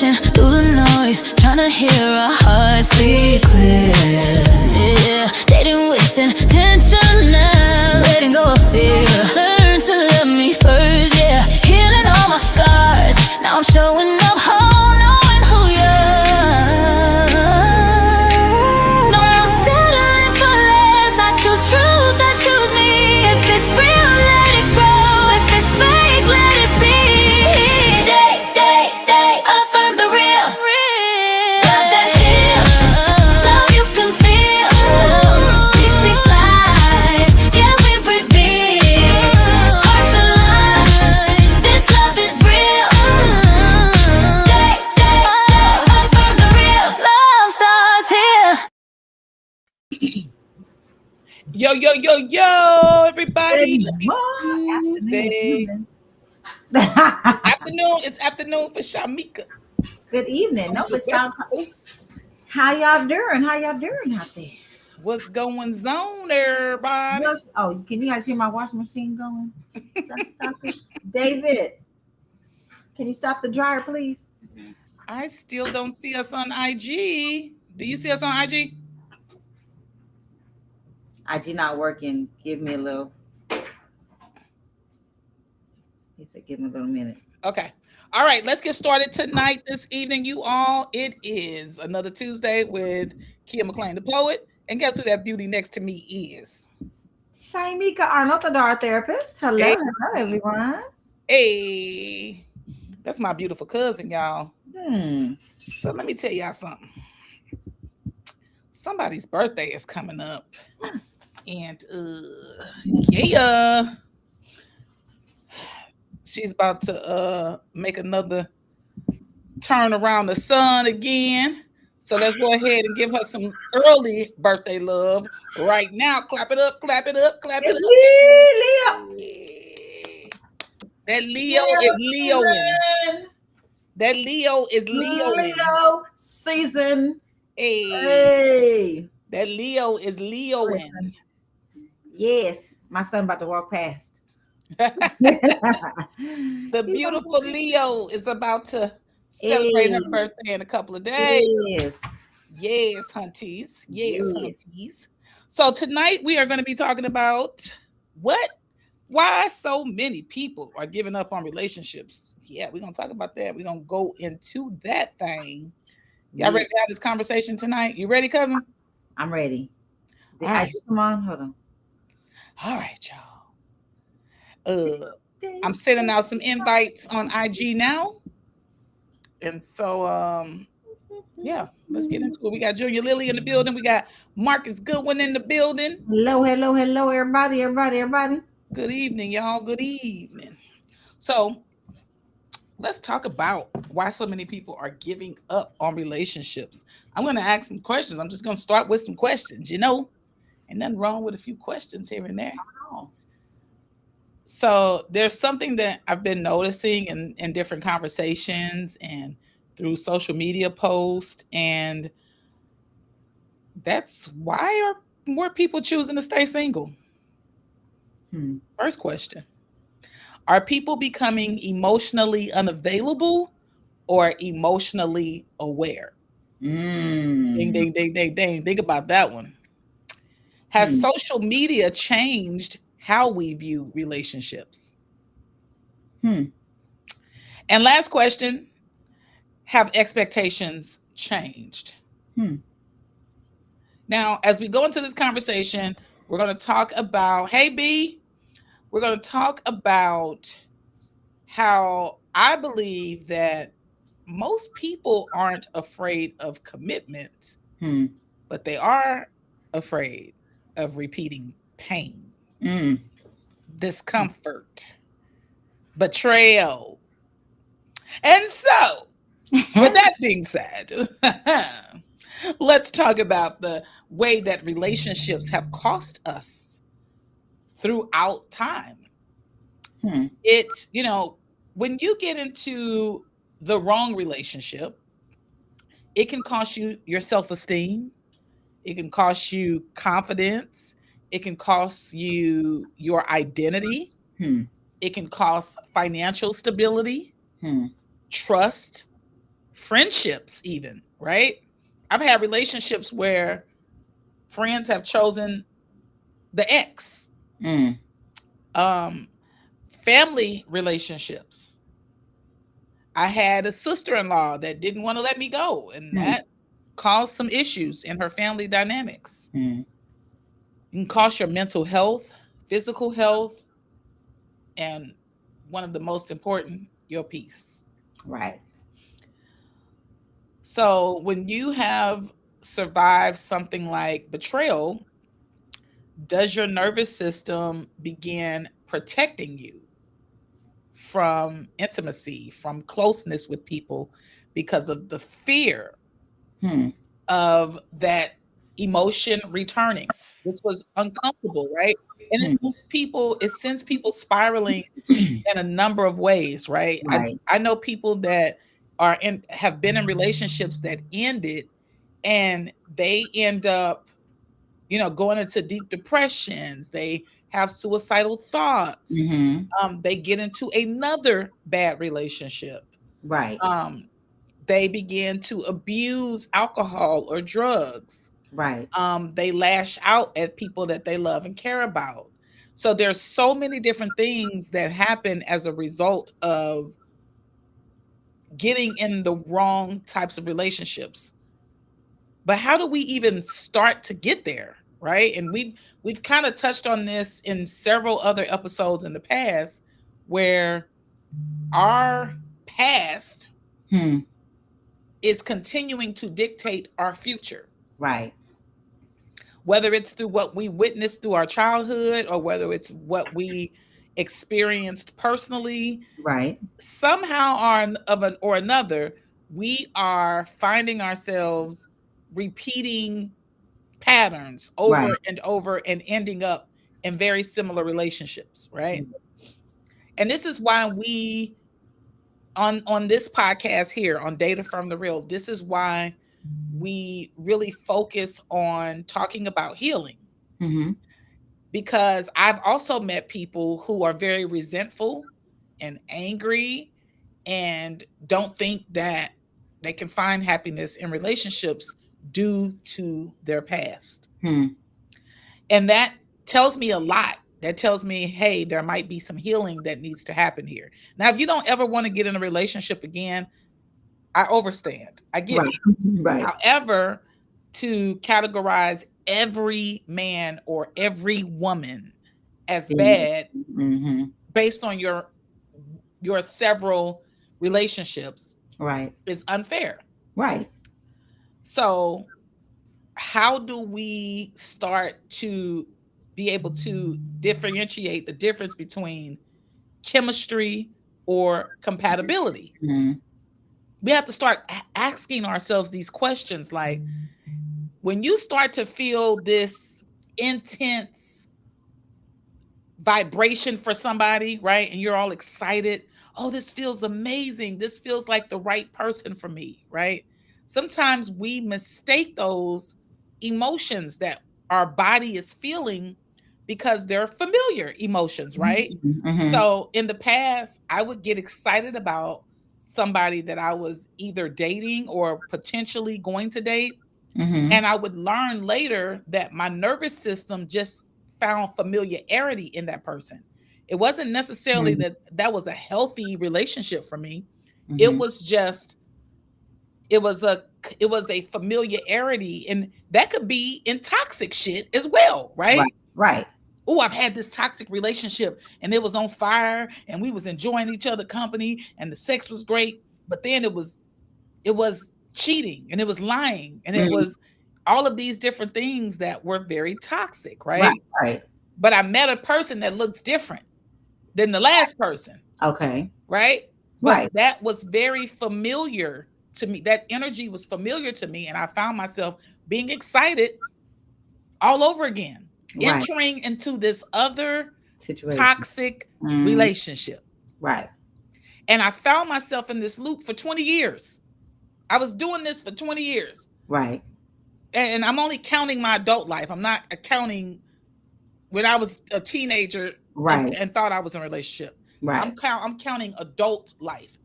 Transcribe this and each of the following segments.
rushing through the noise, trying to hear our hearts speak clear. Yeah, dating with intention now, letting go of fear. Learn to love me first, yeah. Healing all my scars, now I'm showing up whole, knowing who you are. No more settling for less, I choose truth, I choose me. If it's real, let it grow. If it's fake, let it be. Affirm the real. Love that feels, love you can feel. We speak life, yeah, we reveal. Hearts align, this love is real. Affirm the real. Love starts here. Yo, everybody. Good morning. Tuesday. It's afternoon for Shamika. Good evening. No, it's fine. How y'all doing? Out there? What's going on, everybody? Can you guys hear my washing machine going? Stop it. David, can you stop the dryer, please? I still don't see us on IG. Do you see us on IG? IG not working. Give me a little. He said, give me a little minute. Okay. All right, let's get started tonight, this evening, you all. It is another Tuesday with Kia McLean, the poet. And guess who that beauty next to me is? Shamika Arnold, the art therapist. Hello, everyone. Hey, that's my beautiful cousin, y'all. So let me tell y'all something. Somebody's birthday is coming up. And yeah. She's about to make another turn around the sun again. So let's go ahead and give her some early birthday love right now. Clap it up, clap it up, clap it up. Leo. Yeah. That Leo is Leoing. That Leo is Leoing. Leo season. Hey. That Leo is Leoing. Yes. My son about to walk past. The beautiful Leo is about to celebrate her birthday in a couple of days. Yes, hunties. Hunties. So tonight we are going to be talking about why so many people are giving up on relationships. Yeah, we're going to talk about that. We're going to go into that thing. Y'all ready to have this conversation tonight? You ready, cousin? I'm ready. All right. Come on, hold on. All right, y'all. I'm sending out some invites on IG now. And so, yeah, let's get into it. We got Junior Lily in the building. We got Marcus Goodwin in the building. Hello, everybody. Good evening, y'all. Good evening. So let's talk about why so many people are giving up on relationships. I'm going to ask some questions. I'm just going to start with some questions, and nothing wrong with a few questions here and there. So there's something that I've been noticing in different conversations and through social media posts, and that's why are more people choosing to stay single? First question. Are people becoming emotionally unavailable or emotionally aware? Ding, ding, ding, ding, ding. Think about that one. Has social media changed how we view relationships? And last question, have expectations changed? Now, as we go into this conversation, we're going to talk about, hey, B, we're going to talk about how I believe that most people aren't afraid of commitment, but they are afraid of repeating pain. Discomfort, betrayal. And so, with that being said, let's talk about the way that relationships have cost us throughout time. It's, when you get into the wrong relationship, it can cost you your self-esteem. It can cost you confidence. It can cost you your identity. It can cost financial stability, trust, friendships, even, right? I've had relationships where friends have chosen the ex. Mm. Um, family relationships. I had a sister-in-law that didn't want to let me go, and Mm. that caused some issues in her family dynamics. Mm. It can cost your mental health, physical health, and one of the most important, your peace. Right. So when you have survived something like betrayal, does your nervous system begin protecting you from intimacy, from closeness with people because of the fear Hmm. of that emotion returning, which was uncomfortable, right? And Hmm. it sends people spiraling in a number of ways, right? Right. I know people that have been in relationships that ended, and they end up, going into deep depressions. They have suicidal thoughts. Mm-hmm. They get into another bad relationship. Right. They begin to abuse alcohol or drugs. Right. They lash out at people that they love and care about. So there's so many different things that happen as a result of getting in the wrong types of relationships. But how do we even start to get there, right? And we've kind of touched on this in several other episodes in the past, where our past Hmm. is continuing to dictate our future. Right. Whether it's through what we witnessed through our childhood, or whether it's what we experienced personally, Right. somehow or another, we are finding ourselves repeating patterns over Right. and over and ending up in very similar relationships, right? And this is why we on this podcast here on Data from the Real, this is why we really focus on talking about healing. Mm-hmm. Because I've also met people who are very resentful and angry and don't think that they can find happiness in relationships due to their past. Hmm. And that tells me a lot. That tells me, hey, there might be some healing that needs to happen here. Now, if you don't ever want to get in a relationship again, I overstand. I get Right. it. Right. However, to categorize every man or every woman as bad Mm-hmm. based on your several relationships Right. is unfair. Right. So how do we start to be able to differentiate the difference between chemistry or compatibility? Mm-hmm. We have to start asking ourselves these questions, like, when you start to feel this intense vibration for somebody, right? And you're all excited. Oh, this feels amazing. This feels like the right person for me, right? Sometimes we mistake those emotions that our body is feeling because they're familiar emotions, right? Mm-hmm. So in the past, I would get excited about somebody that I was either dating or potentially going to date. Mm-hmm. And I would learn later that my nervous system just found familiarity in that person. It wasn't necessarily that was a healthy relationship for me. Mm-hmm. It was just, it was a familiarity, and that could be in toxic shit as well, right? Right. Right. Oh, I've had this toxic relationship and it was on fire and we was enjoying each other company and the sex was great, but then it was cheating and it was lying and it was all of these different things that were very toxic, right? Right. Right. But I met a person that looks different than the last person, Okay. right? But Right. that was very familiar to me. That energy was familiar to me, and I found myself being excited all over again. Right. Entering into this other Situation. toxic relationship. Right. And I found myself in this loop for 20 years. I was doing this for 20 years. Right. And I'm only counting my adult life. I'm not accounting when I was a teenager, Right. and thought I was in a relationship. Right. I'm counting adult life.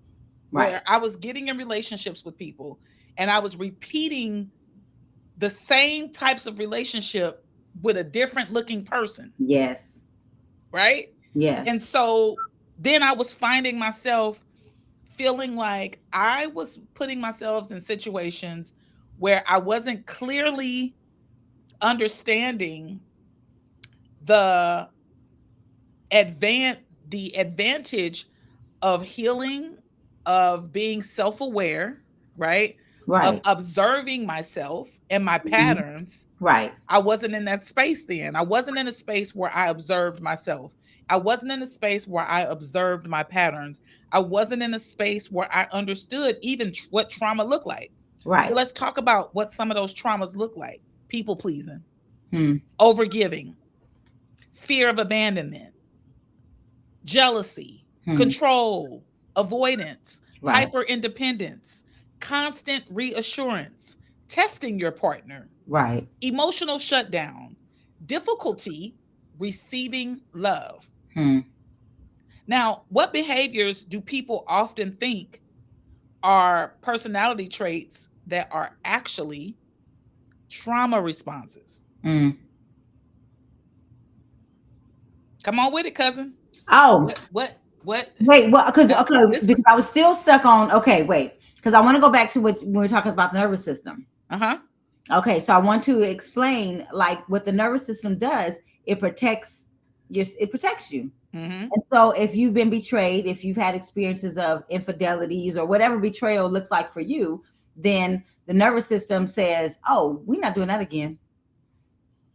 Right. where I was getting in relationships with people and I was repeating the same types of relationship with a different looking person, Yes. right? And Yes. so then I was finding myself feeling like I was putting myself in situations where I wasn't clearly understanding the the advantage of healing, of being self-aware, right? Of Right. observing myself and my Mhm. patterns. Right. I wasn't in that space then. I wasn't in a space where I observed myself. I wasn't in a space where I observed my patterns. I wasn't in a space where I understood even what trauma looked like. So Right. let's talk about what some of those traumas look like. People pleasing, Hmm. overgiving, fear of abandonment, jealousy, Hmm. control, avoidance, Right. hyper independence, constant reassurance, testing your partner, Right. emotional shutdown, difficulty receiving love. Hmm. Now, what behaviors do people often think are personality traits that are actually trauma responses? Hmm. Come on with it, cousin. Oh, What? wait. Well, because That, okay, this because is I was still stuck on. Okay, wait. Because I want to go back to what when we were talking about the nervous system. uh-huh. Okay, so I want to explain like what the nervous system does. It protects it protects you. Mm-hmm. And so if you've been betrayed, if you've had experiences of infidelities or whatever betrayal looks like for you, then the nervous system says, "Oh, we're not doing that again.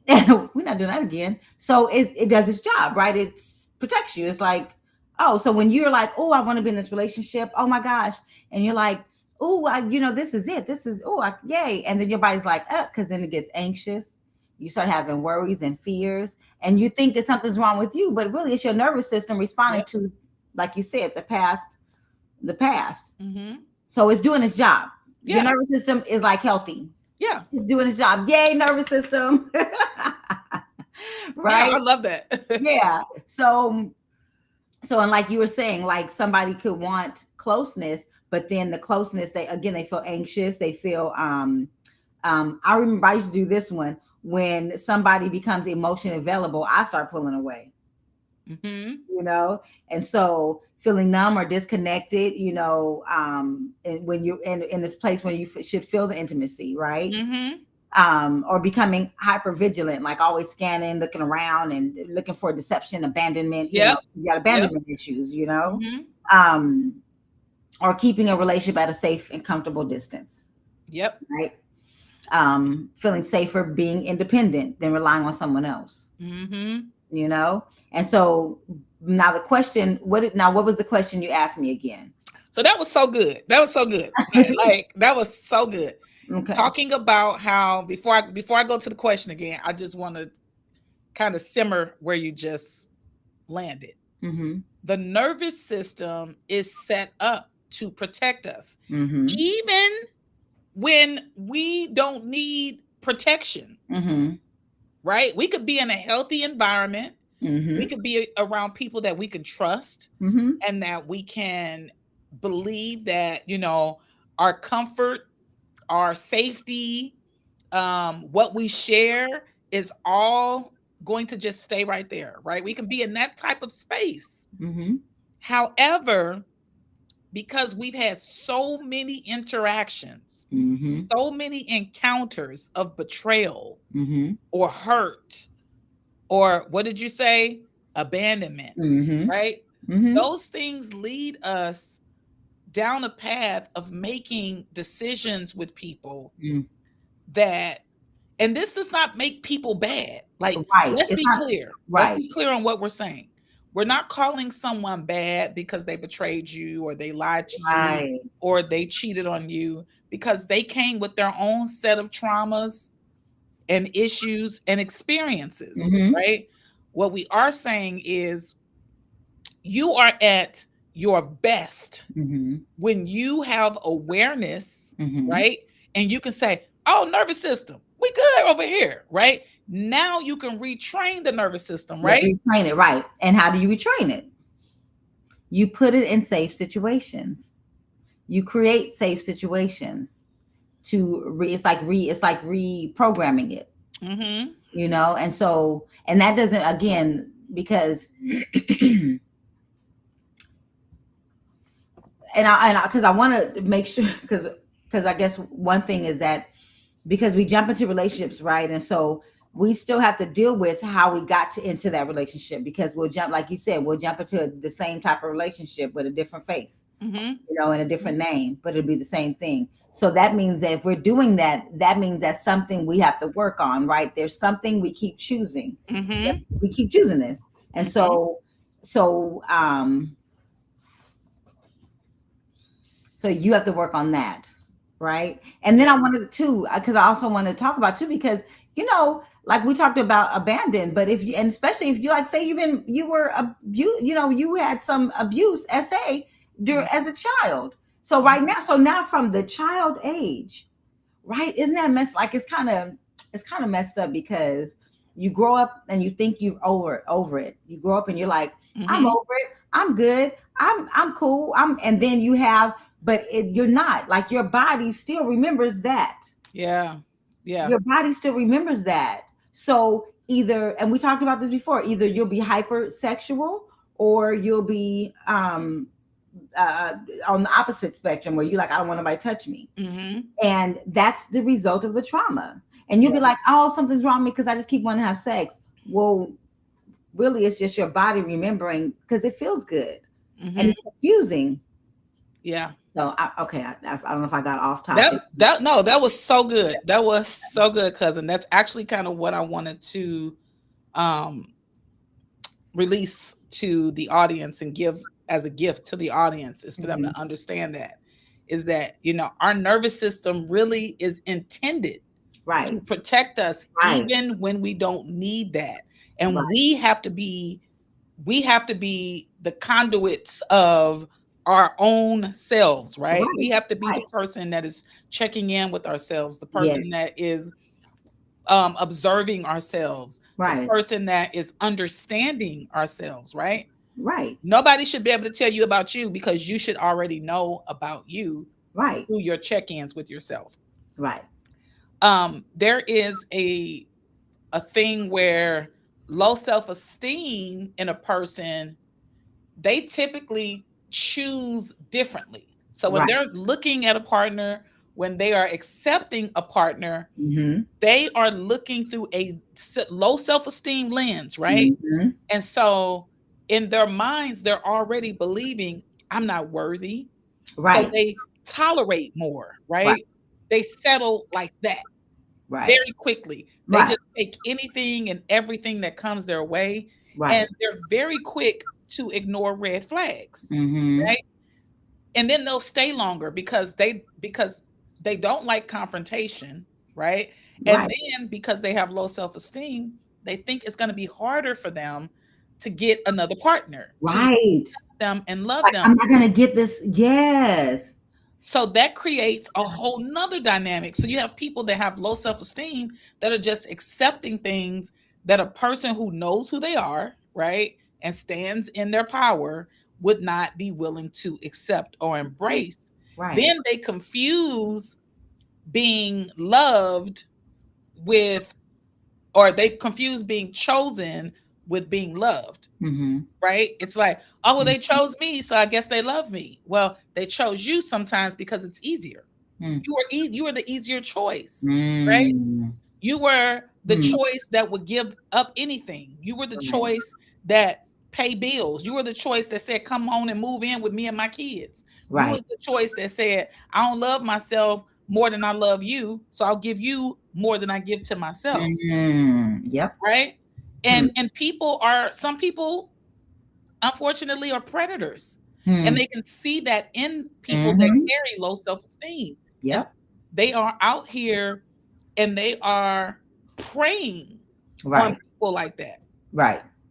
We're not doing that again." So it does its job, right? It protects you. It's like, oh, so when you're like, oh, I want to be in this relationship, oh my gosh, and you're like, oh, this is it. This is yay, and then your body's like, because then it gets anxious. You start having worries and fears, and you think that something's wrong with you, but really it's your nervous system responding Yep. to, like you said, the past. Mm-hmm. So it's doing its job. Your Yeah. nervous system is like healthy. Yeah. It's doing its job. Yay, nervous system. Right? Yeah, I love that. Yeah. So and like you were saying, like somebody could want closeness, but then the closeness, they feel anxious. They feel I remember I used to do this one. When somebody becomes emotionally available, I start pulling away. Mm-hmm. And so feeling numb or disconnected, and when you're in this place when you should feel the intimacy, right? Mm-hmm. Or becoming hyper vigilant, like always scanning, looking around and looking for deception, abandonment. Yep. You got abandonment issues, Mm-hmm. Or keeping a relationship at a safe and comfortable distance, Yep. right? Feeling safer being independent than relying on someone else, Mm-hmm. And so now the question, what was the question you asked me again? So that was so good. That was so good. Like that was so good. Okay. Talking about how before I go to the question again, I just want to kind of simmer where you just landed. Mm-hmm. The nervous system is set up to protect us, Mm-hmm. even when we don't need protection. Mm-hmm. Right? We could be in a healthy environment. Mm-hmm. We could be around people that we can trust Mm-hmm. and that we can believe that, our comfort, our safety, what we share is all going to just stay right there, right? We can be in that type of space. Mm-hmm. However, because we've had so many interactions, Mm-hmm. so many encounters of betrayal Mm-hmm. or hurt, or what did you say? Abandonment, Mm-hmm. right? Mm-hmm. Those things lead us down a path of making decisions with people that, and this does not make people bad. Like, Right. let's It's be not- clear. right. Let's be clear on what we're saying. We're not calling someone bad because they betrayed you or they lied to you Right. or they cheated on you, because they came with their own set of traumas and issues and experiences, Mhm. right? What we are saying is you are at your best Mm-hmm. when you have awareness, Mm-hmm. right? And you can say, oh, nervous system, we good over here, right? Now you can retrain the nervous system, right? Retrain it, right. And how do you retrain it? You put it in safe situations. you create safe situations it's like reprogramming it, Mm-hmm. and so, and that doesn't, again, because because I want to make sure, because I guess one thing is that, because we jump into relationships, right? And so we still have to deal with how we got into that relationship, because we'll jump, like you said, we'll jump into the same type of relationship with a different face, Mm-hmm. and a different name, but it'll be the same thing. So that means that if we're doing that, that means that's something we have to work on, right? There's something we keep choosing. Mm-hmm. We keep choosing this. And Mm-hmm. so you have to work on that, right? And then I wanted to, because I also want to talk about too, because like we talked about abandon, but if you, and especially if you, like, say you were abused, you had some abuse, as a child. So now from the child age, right? Isn't that like, it's kind of messed up, because you grow up and you think you're over it. You grow up and you're like, I'm Mm-hmm. over it. I'm good. I'm cool. And then you're not, like, your body still remembers that. Yeah. Yeah. Your body still remembers that. So either, and we talked about this before, either you'll be hypersexual, or you'll be on the opposite spectrum, where you're like, I don't want nobody to touch me. Mm-hmm. And that's the result of the trauma. And you'll be like, oh, something's wrong with me because I just keep wanting to have sex. Well, really, it's just your body remembering, because it feels good. Mm-hmm. And it's confusing. Yeah. So I don't know if I got off topic. That was so good. That was so good, cousin. That's actually kind of what I wanted to release to the audience and give as a gift to the audience, is for them to understand that, is that, our nervous system really is intended to protect us, even when we don't need that. And we have to be the conduits of our own selves, right? We have to be the person that is checking in with ourselves, the person that is observing ourselves, the person that is understanding ourselves, right? Nobody should be able to tell you about you, because you should already know about you through your check-ins with yourself. There is a thing where low self-esteem in a person, they typically choose differently. So when they're looking at a partner, when they are accepting a partner, they are looking through a low self-esteem lens, right? And so in their minds, they're already believing, I'm not worthy. So they tolerate more, right? They settle like that very quickly. They just take anything and everything that comes their way. And they're very quick to ignore red flags, right? And then they'll stay longer because they don't like confrontation, right? And then because they have low self-esteem, they think it's going to be harder for them to get another partner, to accept them and love them. I'm not going to get this. Yes. So that creates a whole nother dynamic. So you have people that have low self-esteem that are just accepting things that a person who knows who they are, right, and stands in their power would not be willing to accept or embrace. Then they confuse being loved with, or they confuse being chosen with being loved, right? It's like, oh, well, they chose me, so I guess they love me. Well, they chose you sometimes because it's easier. You were the easier choice, right? You were the choice that would give up anything. You were the choice that pay bills. You were the choice that said, come home and move in with me and my kids. You was the choice that said, I don't love myself more than I love you, so I'll give you more than I give to myself. Right? And some people unfortunately are predators. And they can see that in people that carry low self-esteem. They are out here and they are preying on people like that.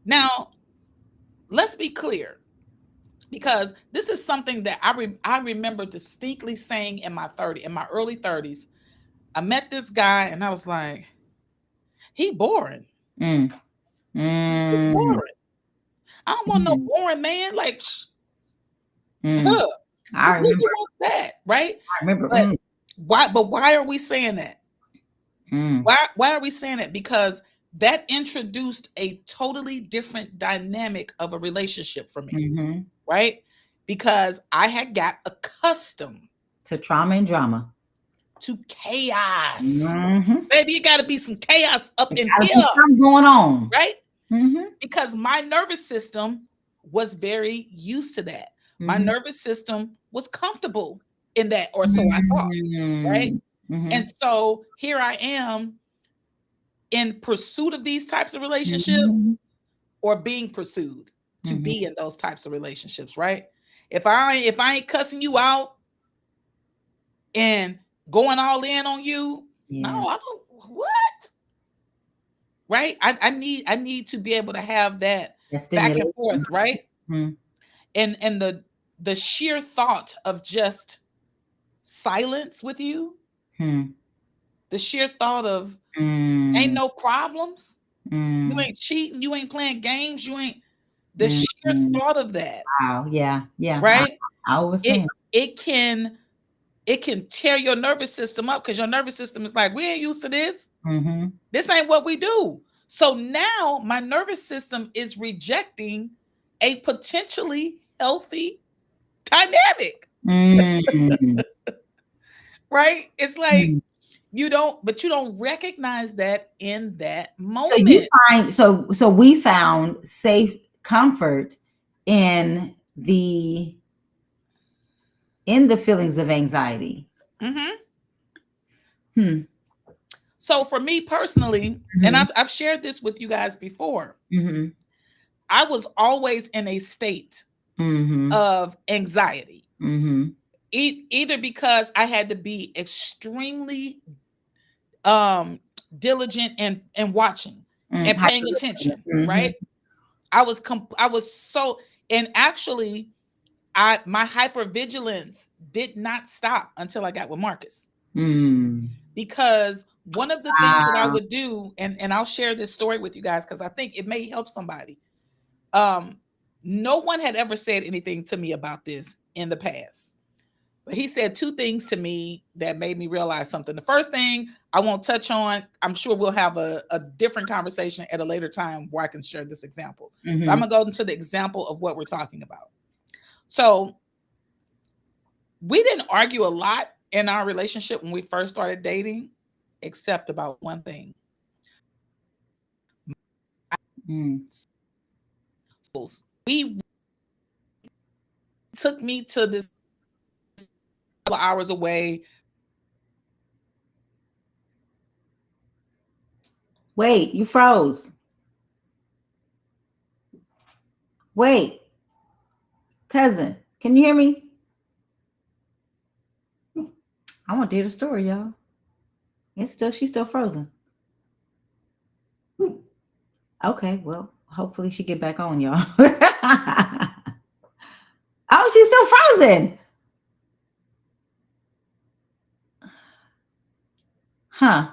Now, let's be clear, because this is something that I remember distinctly saying in my early 30s. I met this guy and I was like, he boring. He's boring. I don't want no boring man. Like, I Who remember. wants that, right? I remember. But why are we saying that? Mm. Why are we saying it? Because that introduced a totally different dynamic of a relationship for me, Mm-hmm. right? Because I had got accustomed To trauma and drama. to chaos. Mm-hmm. Baby, it got to be some chaos up in Gotta here, be something going on. right? Mm-hmm. Because my nervous system was very used to that. My Mm-hmm. nervous system was comfortable in that, or so I thought, right? Mm-hmm. And so here I am in pursuit of these types of relationships, Mm-hmm. or being pursued to Mm-hmm. be in those types of relationships, right? If I ain't cussing you out and going all in on you, Yeah. no, I don't. What? Right? I need to be able to have that That's back and stimulation. forth, right? Mm-hmm. And the sheer thought of just silence with you, the sheer thought of ain't no problems, you ain't cheating, you ain't playing games, you ain't, the sheer thought of that, Wow. Yeah. Yeah. right? I was saying. It can tear your nervous system up, because your nervous system is like, we ain't used to this. Mm-hmm. This ain't what we do. So now my nervous system is rejecting a potentially healthy dynamic, Mm-hmm. right? It's like you don't recognize that in that So you moment. find so we found safe comfort in the feelings of anxiety. Mm-hmm. So for me personally, and I've shared this with you guys before, I was always in a state of anxiety, either because I had to be extremely diligent and watching and paying attention, right? I was so, and actually my hypervigilance did not stop until I got with Marcus. Because one of the things that I would do, and I'll share this story with you guys because I think it may help somebody. No one had ever said anything to me about this in the past, but he said two things to me that made me realize something. The first thing I won't touch on, I'm sure we'll have a different conversation at a later time where I can share this example. I'm gonna go into the example of what we're talking about. So we didn't argue a lot in our relationship when we first started dating, except about one thing. We took me to this couple hours away. Wait, you froze. Wait, cousin, can you hear me? I want to hear the story, y'all. She's still frozen. Okay, well, hopefully she get back on, y'all. Oh, she's still frozen. Huh.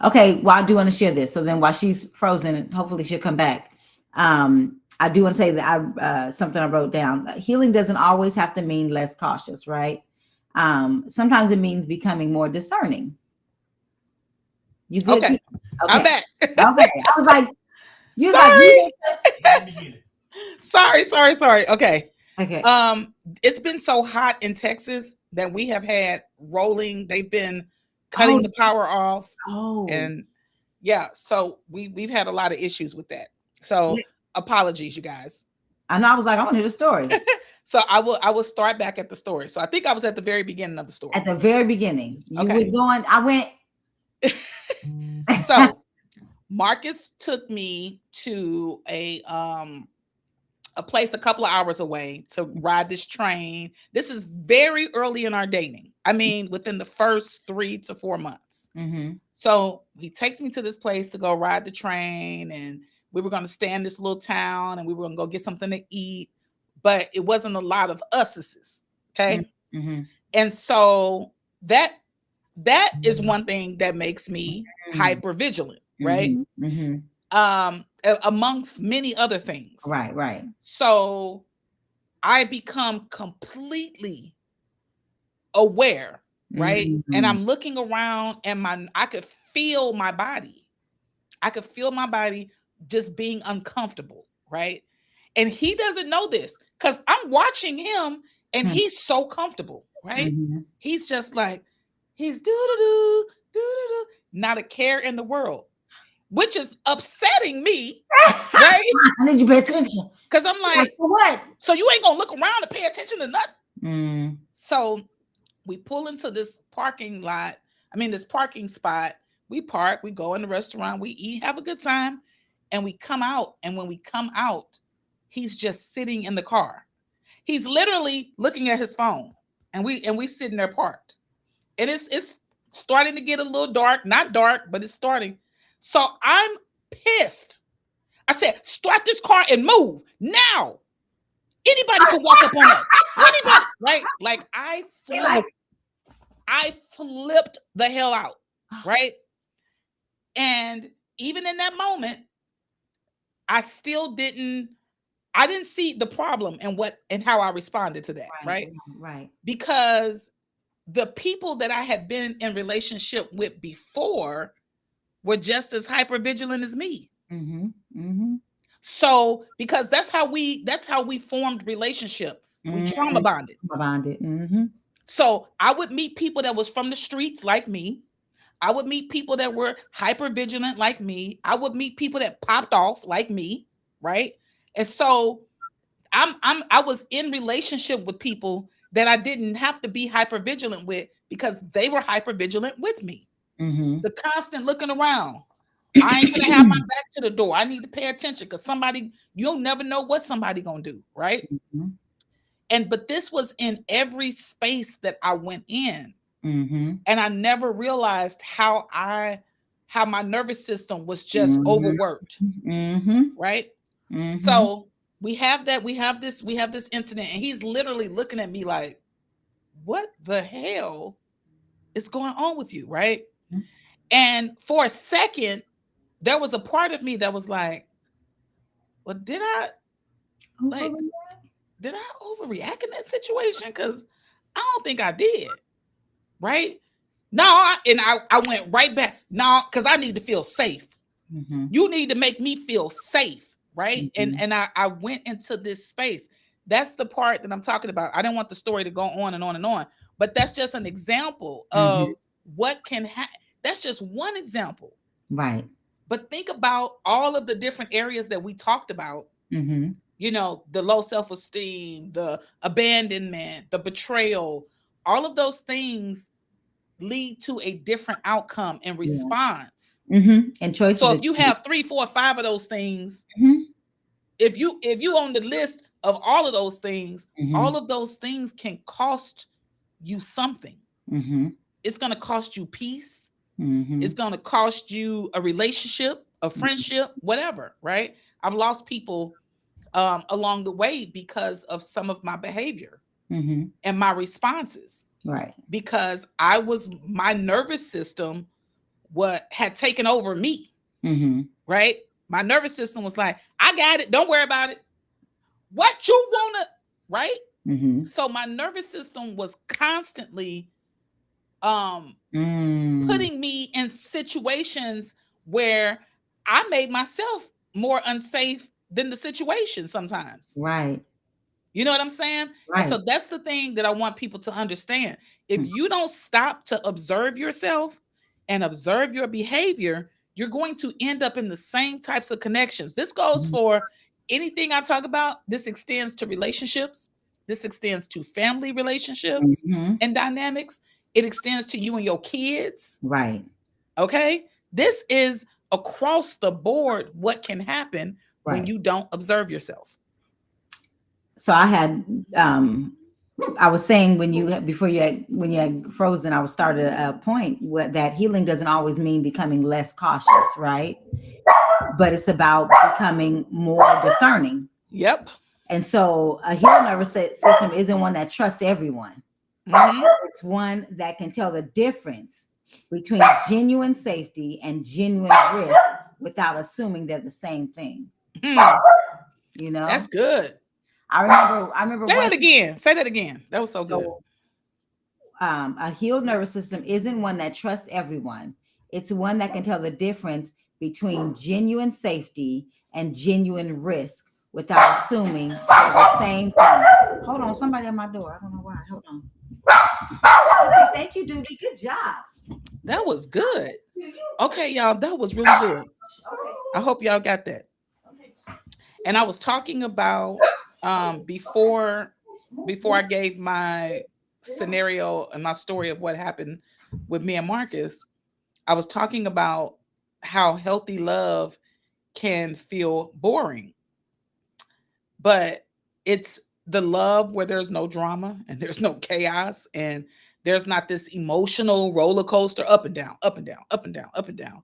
Okay, well, I do want to share this. So then while she's frozen, hopefully she'll come back. I do want to say that something I wrote down. Healing doesn't always have to mean less cautious, right? Sometimes it means becoming more discerning. You good? Okay. I'm back. Okay. I was like, Sorry. Okay. Okay. It's been so hot in Texas that we have had rolling. They've been cutting the power off. And yeah, so we've had a lot of issues with that. So apologies, you guys. I know. I was like, I want to hear the story. So I will start back at the story. So I think I was at the very beginning of the story. At the very beginning. You was going, I went. So Marcus took me to a place a couple of hours away to ride this train. This is very early in our dating. I mean, within the first 3 to 4 months. So he takes me to this place to go ride the train, and we were going to stay in this little town, and we were going to go get something to eat, but it wasn't a lot of us's. Okay. And so that is one thing that makes me hyper vigilant, right? Amongst many other things. Right. So I become completely aware, right? And Mhm. I'm looking around and I could feel my body. I could feel my body just being uncomfortable, right? And he doesn't know this because I'm watching him and Hmm. he's so comfortable, right? Mhm. He's just like, he's doo doo doo, not a care in the world, which is upsetting me, right? I need you to pay attention. Because I'm Like, like, for what? so you ain't gonna look around and pay attention to nothing. Mm. So we pull into this this parking spot. We park, we go in the restaurant, we eat, have a good time, and we come out. And when we come out, he's just sitting in the car. He's literally looking at his phone, and we sitting there parked. And it's starting to get a little dark, not dark, but it's starting. So I'm pissed. I said, start this car and move now. Anybody can walk up on us. Anybody, right? Like He like, I flipped the hell out, right? And even in that moment, I didn't see the problem and how I responded to that, right? right. Because the people that I had been in relationship with before were just as hyper vigilant as me. Mm-hmm. Mm-hmm. So because that's how we formed relationship. We trauma bonded. Mm-hmm. So I would meet people that was from the streets like me. I would meet people that were hyper vigilant like me. I would meet people that popped off like me, right? And so I was in relationship with people that I didn't have to be hyper vigilant with because they were hyper vigilant with me. Mm-hmm. The constant looking around. I ain't gonna have my back to the door. I need to pay attention because you'll never know what somebody gonna do, right? Mm-hmm. But this was in every space that I went in. Mm-hmm. And I never realized how my nervous system was just Mm-hmm. overworked. Mm-hmm. Right? Mm-hmm. So we have this incident, and he's literally looking at me like, what the hell is going on with you? Right? Mm-hmm. And for a second, there was a part of me that was like, well, did I overreact in that situation? Because I don't think I did. Right? No, I went right back. No, because I need to feel safe. Mm-hmm. You need to make me feel safe, right? Mm-hmm. And I went into this space. That's the part that I'm talking about. I didn't want the story to go on and on and on, but that's just an example of what can happen. That's just one example. Right. But think about all of the different areas that we talked about. Mm-hmm. You know, the low self-esteem, the abandonment, the betrayal, all of those things lead to a different outcome and response. Mm-hmm. And choices. So if you have 3, 4, 5 of those things, if you on the list of all of those things, all of those things can cost you something. It's going to cost you peace. It's going to cost you a relationship, a friendship, whatever, right? I've lost people along the way because of some of my behavior and my responses. Right. Because my nervous system had taken over me. Right? My nervous system was like, I got it. Don't worry about it. What you wanna, right? So my nervous system was constantly putting me in situations where I made myself more unsafe than the situation sometimes. Right. You know what I'm saying? Right. And so that's the thing that I want people to understand. If you don't stop to observe yourself and observe your behavior, you're going to end up in the same types of connections. This goes for anything I talk about. This extends to relationships. This extends to family relationships and dynamics. It extends to you and your kids. Right. Okay? This is across the board what can happen when you don't observe yourself. So I had I was saying when you had frozen, I was started a point that healing doesn't always mean becoming less cautious, right? But it's about becoming more discerning. Yep. And so a healing nervous system isn't one that trusts everyone. It's one that can tell the difference between genuine safety and genuine risk without assuming they're the same thing. You know, that's good. I remember. Say that again. Say that again. That was so good. A healed nervous system isn't one that trusts everyone. It's one that can tell the difference between genuine safety and genuine risk without assuming they're the same thing. Hold on, somebody at my door. I don't know why. Hold on. Okay, thank you, Doobie. Good job. That was good. You- Okay, y'all, that was really good. Okay. I hope y'all got that. Okay. And I was talking about before I gave my scenario and my story of what happened with me and Marcus. I was talking about how healthy love can feel boring, but it's the love where there's no drama and there's no chaos and there's not this emotional roller coaster up and down, up and down, up and down, up and down.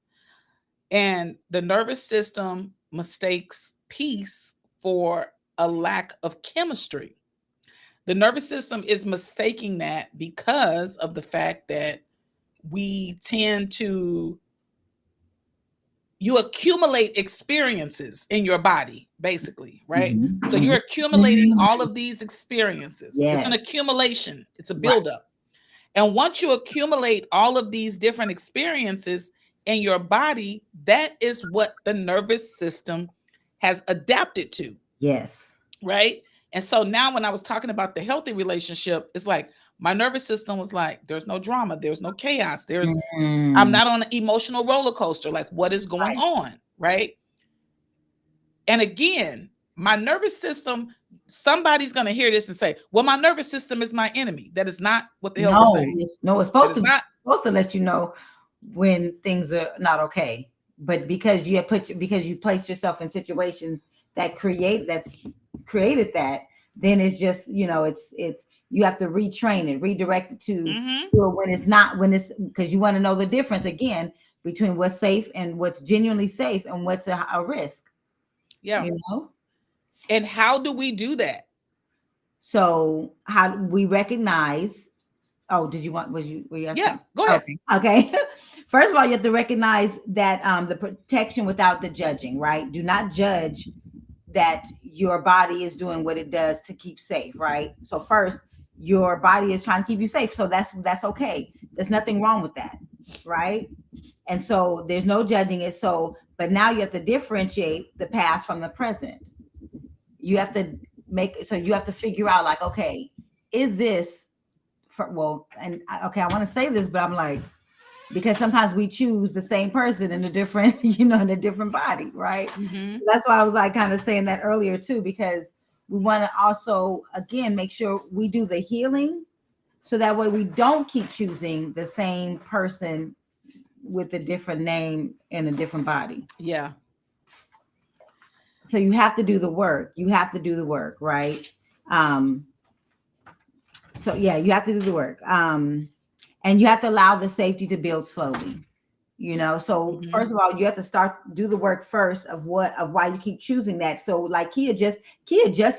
And the nervous system mistakes peace for a lack of chemistry. The nervous system is mistaking that because of the fact that we tend to you accumulate experiences in your body, basically, right? So you're accumulating all of these experiences. It's an Yes. accumulation, it's a Right. buildup. And once you accumulate all of these different experiences in your body, that is what the nervous system has adapted to, Yes. right? And so now when I was talking about the healthy relationship, it's like my nervous system was like, there's no drama, there's no chaos, I'm not on an emotional roller coaster. Like, what is going on? Right. And again, my nervous system, somebody's going to hear this and say, well, my nervous system is my enemy. That is not what the hell we're saying. It's supposed to let you know when things are not okay. But because you place yourself in situations that created that, then it's just, it's you have to retrain it, redirect it to because you want to know the difference again between what's safe and what's genuinely safe and what's a risk. Yeah. And how do we do that? So how do we recognize? Oh, were you asking? Yeah, go ahead. Okay. First of all, you have to recognize that the protection without the judging, right? Do not judge that your body is doing what it does to keep safe, right? So first, your body is trying to keep you safe. So that's okay. There's nothing wrong with that, right? And so there's no judging it. So, but now you have to differentiate the past from the present. You have to figure out like, okay, is this I want to say this, but I'm like, because sometimes we choose the same person in a different, in a different body, right? Mm-hmm. That's why I was like kind of saying that earlier too, because we want to also, again, make sure we do the healing so that way we don't keep choosing the same person with a different name in a different body. Yeah. So you have to do the work. Right? So yeah, you have to do the work. And you have to allow the safety to build slowly. So first of all, you have to do the work first of why you keep choosing that. So like Kia just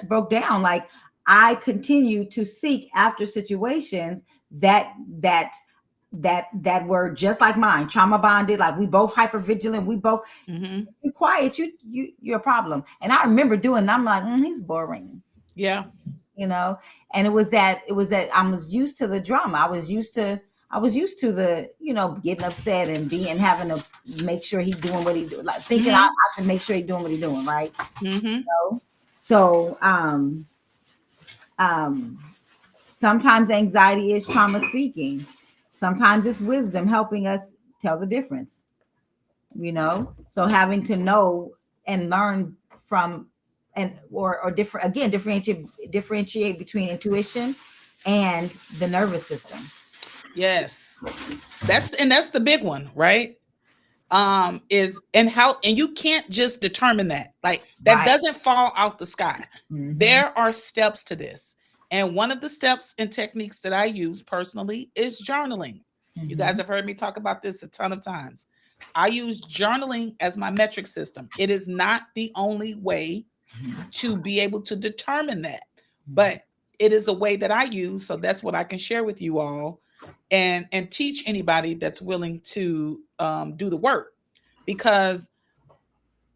broke down, like I continue to seek after situations that were just like mine, trauma bonded, like we both hyper vigilant, we both be quiet, you're a problem. And I remember doing, I'm like, he's boring. Yeah. And it was that I was used to the drama. I was used to the, getting upset and having to make sure he's doing what he do, like thinking I should make sure he's doing what he's doing, right? So sometimes anxiety is trauma speaking. Sometimes it's wisdom helping us tell the difference. So having to know and learn from or differentiate between intuition and the nervous system. Yes. That's the big one, right? And you can't just determine that. Like that doesn't fall out the sky. There are steps to this. And one of the steps and techniques that I use personally is journaling. You guys have heard me talk about this a ton of times. I use journaling as my metric system. It is not the only way to be able to determine that, but it is a way that I use. So that's what I can share with you all and teach anybody that's willing to do the work. Because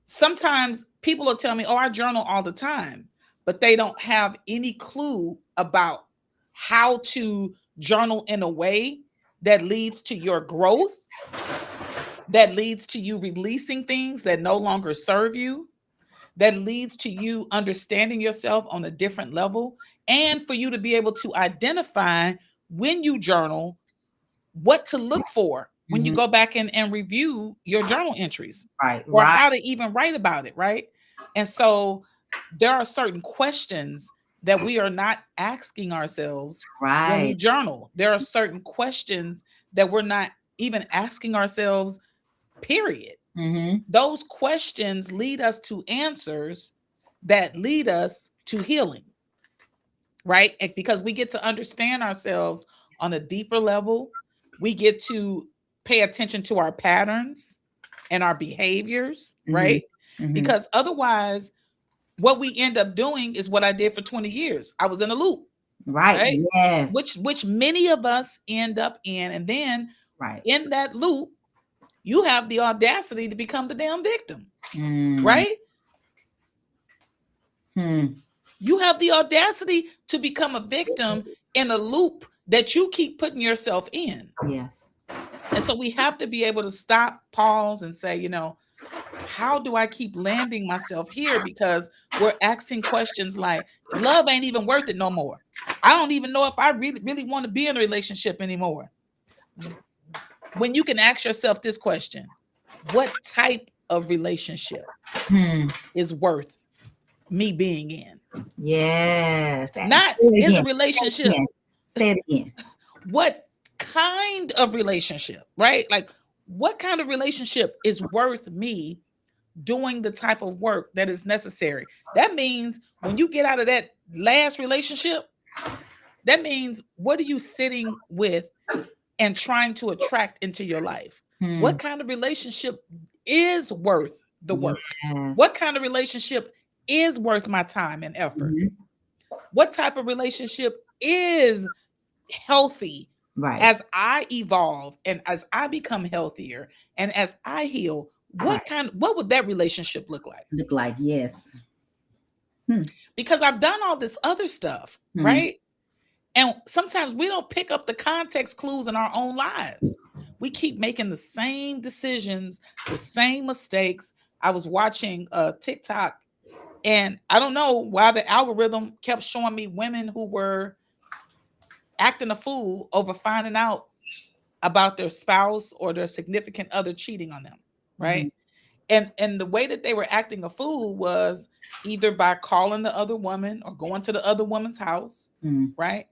sometimes people will tell me, oh, I journal all the time, but they don't have any clue about how to journal in a way that leads to your growth, that leads to you releasing things that no longer serve you, that leads to you understanding yourself on a different level, and for you to be able to identify when you journal what to look for when you Mhm. go back and review your journal entries, Right. or Right. how to even write about it, right? And so there are certain questions that we are not asking ourselves when we Right. journal. There are certain questions that we're not even asking ourselves, period. Mm-hmm. Those questions lead us to answers that lead us to healing, right? And because we get to understand ourselves on a deeper level, we get to pay attention to our patterns and our behaviors, right? Mm-hmm. Because otherwise, what we end up doing is what I did for 20 years. I was in a loop, Right. right? Yes. Which many of us end up in. And then right. in that loop, you have the audacity to become the damn victim, Mm. right? Hmm. You have the audacity to become a victim in a loop that you keep putting yourself in. Yes. And so we have to be able to stop, pause, and say, how do I keep landing myself here? Because we're asking questions like, love ain't even worth it no more. I don't even know if I really, really want to be in a relationship anymore. When you can ask yourself this question, what type of relationship is worth me being in? Yes. Not is a relationship. Say it again. What kind of relationship, right? Like, what kind of relationship is worth me doing the type of work that is necessary? That means when you get out of that last relationship, that means what are you sitting with and trying to attract into your life? What kind of relationship is worth the work? Yes. What kind of relationship is worth my time and effort? What type of relationship is healthy? Right. As I evolve and as I become healthier and as I heal, what would that relationship look like? Look like, yes. Because I've done all this other stuff, right? And sometimes we don't pick up the context clues in our own lives. We keep making the same decisions, the same mistakes. I was watching TikTok, and I don't know why the algorithm kept showing me women who were acting a fool over finding out about their spouse or their significant other cheating on them, right? And the way that they were acting a fool was either by calling the other woman or going to the other woman's house, right?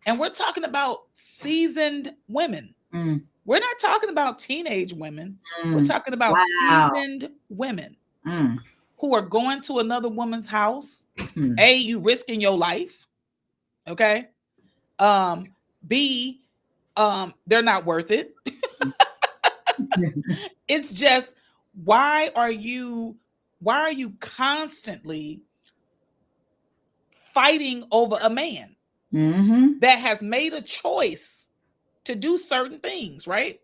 And we're talking about seasoned women. We're not talking about teenage women. We're talking about seasoned women who are going to another woman's house. A, you risking your life, okay? B, they're not worth it. It's just, why are you constantly fighting over a man that has made a choice to do certain things, right?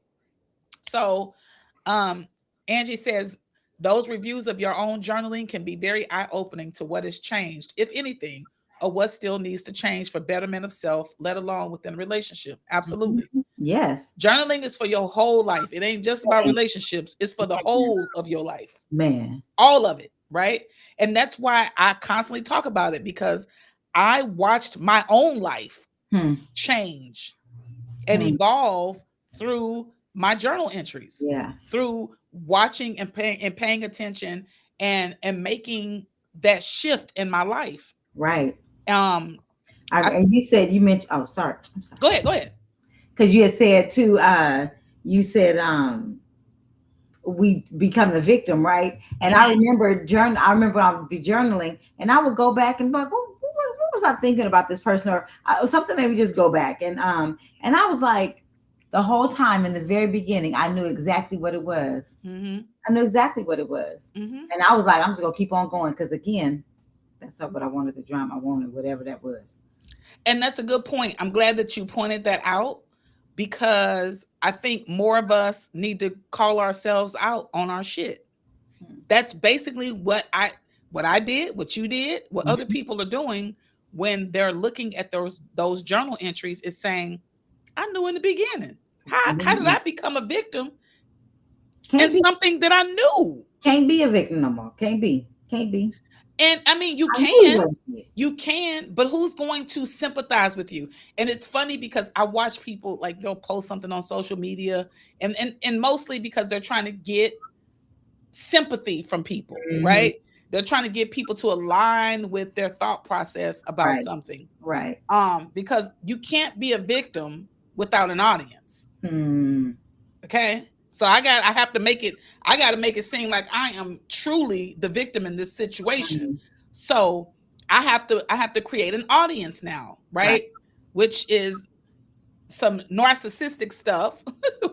So Angie says those reviews of your own journaling can be very eye-opening to what has changed, if anything, or what still needs to change for betterment of self, let alone within a relationship. Absolutely. Yes. Journaling is for your whole life. It ain't just about relationships. It's for the whole of your life. Man. All of it, right? And that's why I constantly talk about it, because I watched my own life change and evolve through my journal entries. Yeah. Through watching and paying attention and making that shift in my life. Right. And you said, you mentioned, I'm sorry. Go ahead. Because you had said too, you said we become the victim, right? And I remember when I would be journaling and I would go back and be like, what was I thinking about this person or something? Maybe just go back and I was like, the whole time in the very beginning, I knew exactly what it was. I knew exactly what it was, and I was like, I'm just gonna keep on going because again, that's not what I wanted. The drama I wanted, whatever that was. And that's a good point. I'm glad that you pointed that out, because I think more of us need to call ourselves out on our shit. That's basically what I did, what you did, what other people are doing when they're looking at those journal entries, is saying, I knew in the beginning. How did I become a victim in Can't be, something that I knew? can't be a victim no more. Can't be. And I mean, I knew it. you can, but who's going to sympathize with you? And it's funny because I watch people like they'll post something on social media, and mostly because they're trying to get sympathy from people, right? They're trying to get people to align with their thought process about Right. something. Right. Because you can't be a victim without an audience. Okay. So I have to make it, I got to make it seem like I am truly the victim in this situation. So I have to create an audience now, right? Which is some narcissistic stuff,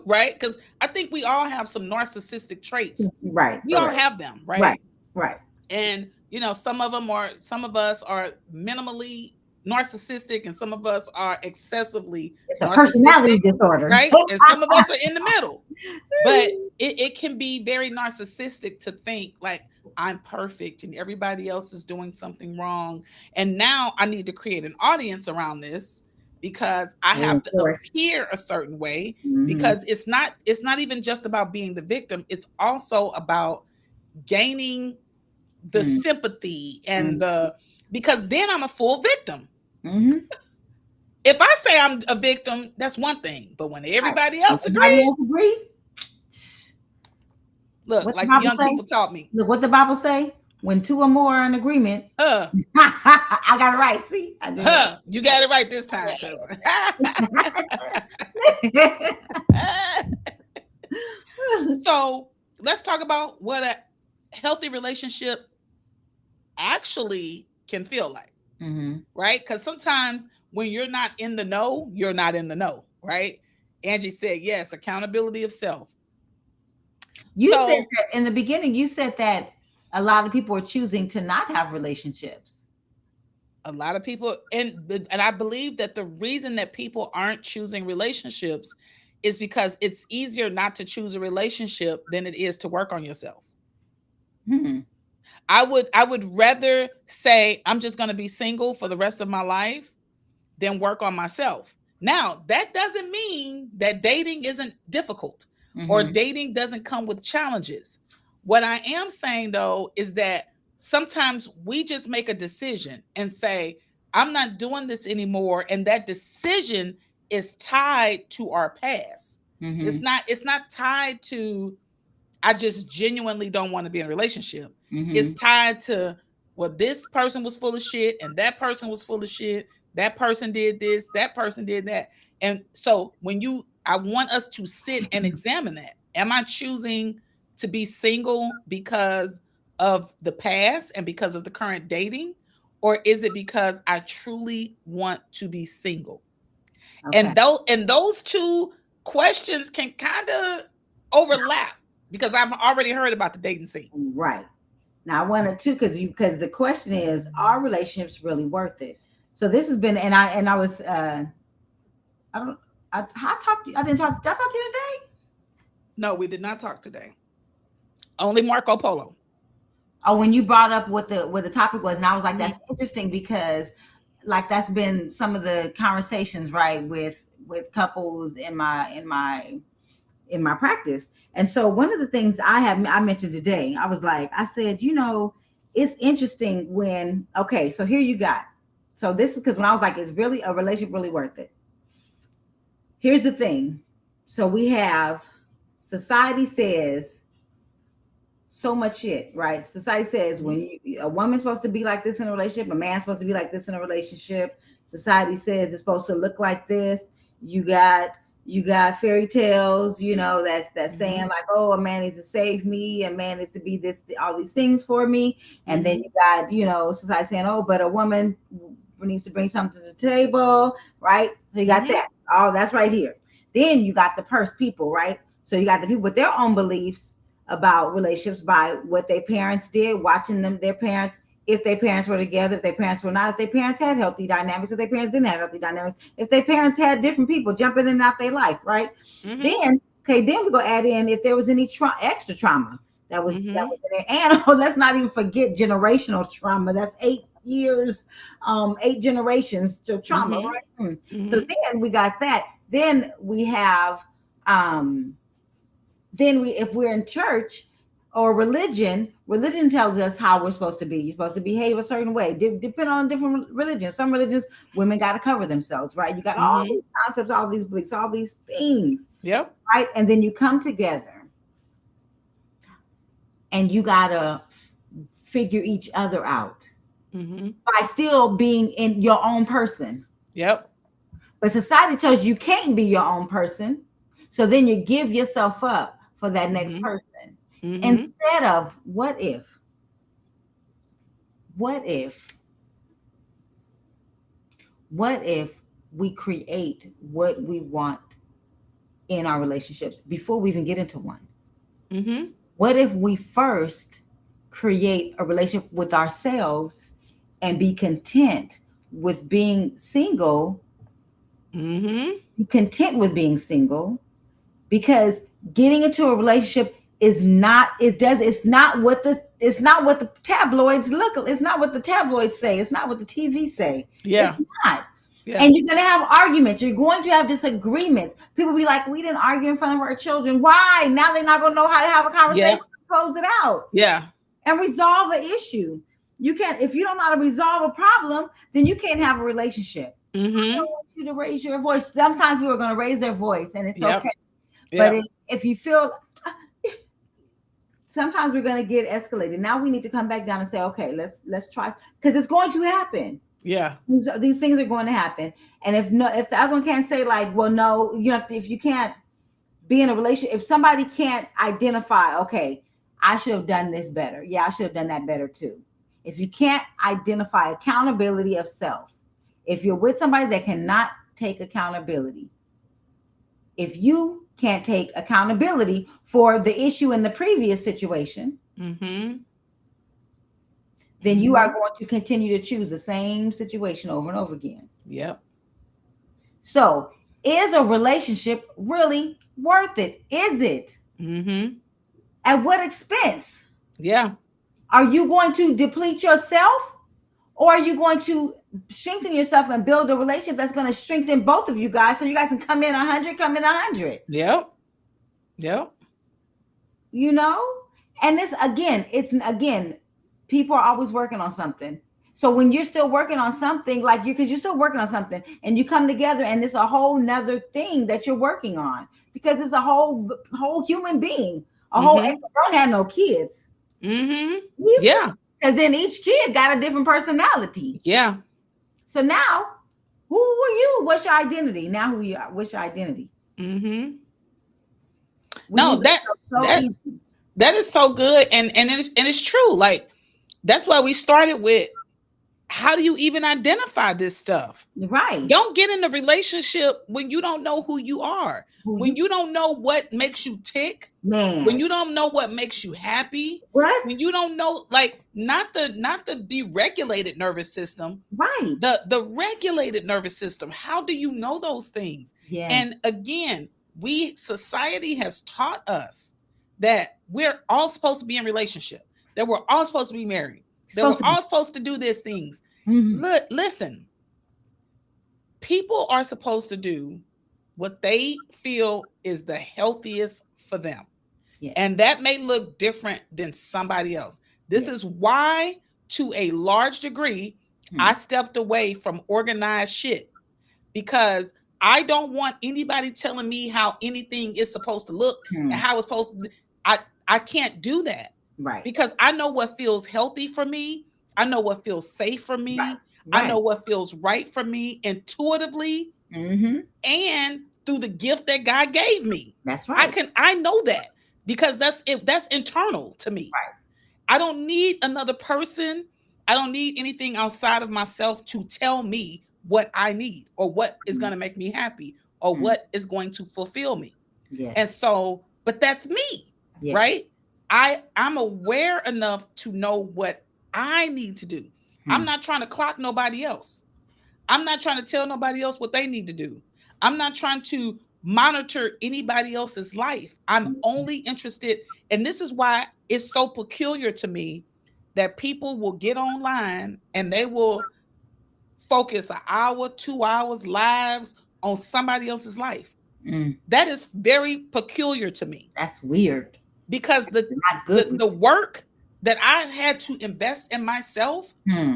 right? Because I think we all have some narcissistic traits. Right. We all have them, right? Right. And you know, some of us are minimally narcissistic, and some of us are excessively It's a personality disorder, right? And some of us are in the middle. But it can be very narcissistic to think like I'm perfect and everybody else is doing something wrong. And now I need to create an audience around this because I have to appear a certain way, because it's not even just about being the victim. It's also about gaining the sympathy and because then I'm a full victim. If I say I'm a victim, that's one thing. But when everybody else agrees, look, like the young people taught me. Look what the Bible say. When two or more are in agreement, I got it right. See, I did. You got it right this time, cousin. So let's talk about what a healthy relationship actually can feel like, right? Because sometimes when you're not in the know, you're not in the know, right? Angie said, yes, accountability of self. You said that in the beginning, you said that a lot of people are choosing to not have relationships. A lot of people, and I believe that the reason that people aren't choosing relationships is because it's easier not to choose a relationship than it is to work on yourself. I would rather say I'm just going to be single for the rest of my life than work on myself. Now, that doesn't mean that dating isn't difficult or dating doesn't come with challenges. What I am saying, though, is that sometimes we just make a decision and say, I'm not doing this anymore. And that decision is tied to our past. It's not tied to, I just genuinely don't want to be in a relationship. It's tied to, well, this person was full of shit and that person was full of shit. That person did this, that person did that. And so I want us to sit and examine that. Am I choosing to be single because of the past and because of the current dating? Or is it because I truly want to be single? Okay. And those two questions can kind of overlap because I've already heard about the dating scene. Right. Now I wanted to, because the question is, are relationships really worth it? So this has been, and I was, did I talk to you today? No, we did not talk today. Only Marco Polo. Oh, when you brought up what the topic was, and I was like, that's interesting because like that's been some of the conversations, right, with couples in my practice. And so one of the things I mentioned today, I said, it's interesting when, okay, so here you got, so this is because when I was like, is really a relationship really worth it? Here's the thing. So we have, society says so much shit, right? Society says when a woman's supposed to be like this in a relationship, a man's supposed to be like this in a relationship. Society says it's supposed to look like this. You got fairy tales, that's saying like, oh, a man needs to save me, a man needs to be this, all these things for me. And then you got, society saying, oh, but a woman needs to bring something to the table, right? So you got that. Oh, that's right here. Then you got the purse people, right? So you got the people with their own beliefs about relationships by what their parents did, watching their parents, if their parents were together, if their parents were not, if their parents had healthy dynamics, if their parents didn't have healthy dynamics, if their parents had different people jumping in and out their life, right? Then we go add in if there was any extra trauma that was in there. And let's not even forget generational trauma. That's 8 years, 8 generations to trauma, right? So then we got that. then we have if we're in church or religion tells us how we're supposed to be. You're supposed to behave a certain way, depending on different religions. Some religions, women got to cover themselves, right? You got all these concepts, all these beliefs, all these things. Yep. Right. And then you come together and you got to figure each other out by still being in your own person. Yep. But society tells you can't be your own person. So then you give yourself up for that next person. Instead of what if we create what we want in our relationships before we even get into one? What if we first create a relationship with ourselves and be content with being single? Be content with being single, because getting into a relationship is not what the tabloids look. It's not what the tabloids say. It's not what the TV say. Yeah. It's not. Yeah. And you're going to have arguments. You're going to have disagreements. People be like, we didn't argue in front of our children. Why? Now they're not going to know how to have a conversation and close it out. Yeah. And resolve an issue. You can't, if you don't know how to resolve a problem, then you can't have a relationship. I don't want you to raise your voice. Sometimes people are going to raise their voice, and it's okay. But if you feel, sometimes we're going to get escalated. Now we need to come back down and say, okay, let's try, because it's going to happen. Yeah. These things are going to happen. And if the other one can't say like, well, no, if you can't be in a relationship, if somebody can't identify, okay, I should have done this better. Yeah, I should have done that better too. If you can't identify accountability of self, if you're with somebody that cannot take accountability, if you can't take accountability for the issue in the previous situation, then you are going to continue to choose the same situation over and over again. Yep. So is a relationship really worth it? Is it? At what expense? Yeah. Are you going to deplete yourself, or are you going to strengthen yourself and build a relationship that's going to strengthen both of you guys, so you guys can come in 100? Yep. And this again, people are always working on something. So when you're still working on something, because you're still working on something, and you come together and it's a whole nother thing that you're working on, because it's a whole human being, don't have no kids. Yeah. Because then each kid got a different personality. Yeah. So now, who are you? What's your identity? Now who you are? What's your identity? No, that is so good. And it's true. Like, that's why we started with, how do you even identify this stuff? Right. Don't get in a relationship when you don't know who you are, when you don't know what makes you tick, when you don't know what makes you happy, when you don't know, not the deregulated nervous system, right? The regulated nervous system. How do you know those things? Yes. And again, society has taught us that we're all supposed to be in relationship, that we're all supposed to be married, that we're all supposed to do these things. Look, listen, people are supposed to do what they feel is the healthiest for them. Yes. And that may look different than somebody else. This is why, to a large degree, I stepped away from organized shit, because I don't want anybody telling me how anything is supposed to look and how it's supposed to. I can't do that. Right. Because I know what feels healthy for me. I know what feels safe for me. Right. I know what feels right for me intuitively, and through the gift that God gave me. That's right. I know that, because that's internal to me. Right. I don't need another person. I don't need anything outside of myself to tell me what I need, or what is going to make me happy, or what is going to fulfill me. Yes. And so, but that's me, right? I'm aware enough to know what I need to do. I'm not trying to clock nobody else. I'm not trying to tell nobody else what they need to do. I'm not trying to monitor anybody else's life. I'm only interested, and this is why it's so peculiar to me that people will get online and they will focus an hour, 2 hours lives on somebody else's life. Mm, That is very peculiar to me that's weird. because Not good. the work that I've had to invest in myself, Hmm.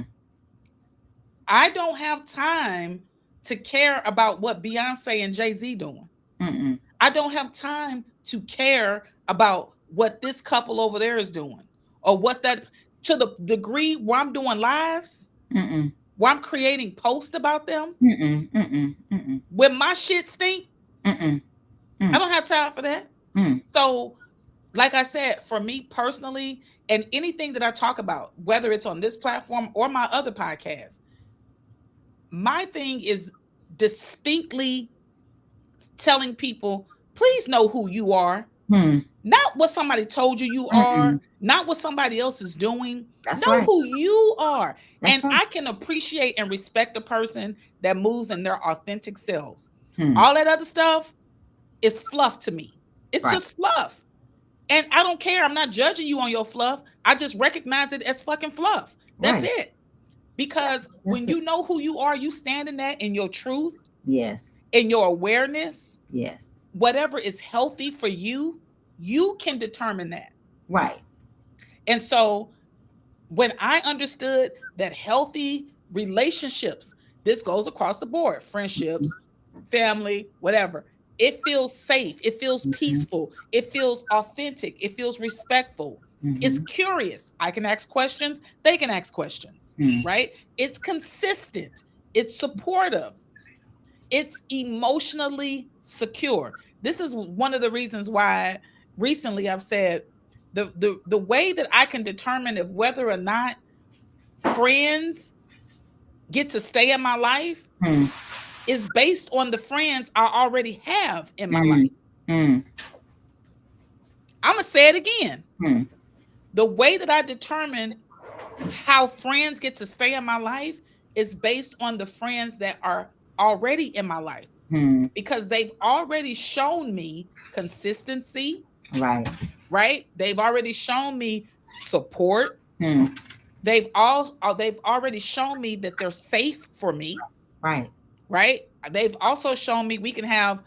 I don't have time to care about what Beyonce and Jay-Z doing. Mm-mm. I don't have time to care about what this couple over there is doing or what that, to the degree where I'm doing lives, Mm-mm. where I'm creating posts about them. Mm-mm. Mm-mm. Mm-mm. When my shit stink, Mm-mm. I don't have time for that. Mm. So, like I said, for me personally, and anything that I talk about, whether it's on this platform or my other podcast, my thing is distinctly telling people, please know who you are. Hmm. Not what somebody told you are, Mm-mm. not what somebody else is doing. That's Know right. who you are. That's And right. I can appreciate and respect a person that moves in their authentic selves. Hmm. All that other stuff is fluff to me. It's Right. just fluff. And I don't care. I'm not judging you on your fluff. I just recognize it as fucking fluff. That's Right. it. Because when it. you know who you are, you stand in that, in your truth, Yes. in your awareness, Yes. whatever is healthy for you, you can determine that. Right. And so when I understood that healthy relationships, this goes across the board, friendships, family, whatever, it feels safe, it feels peaceful, it feels authentic, it feels respectful. It's Mhm. curious. I can ask questions, they can ask questions, Mm. right? It's consistent, it's supportive, it's emotionally secure. This is one of the reasons why recently I've said the way that I can determine if whether or not friends get to stay in my life Hmm. is based on the friends I already have in my Mm. life. Mm. I'm gonna say it again. Hmm. The way that I determine how friends get to stay in my life is based on the friends that are already in my life Hmm. because they've already shown me consistency, Right. right? They've already shown me support. Hmm. They've already shown me that they're safe for me, Right. right? They've also shown me we can have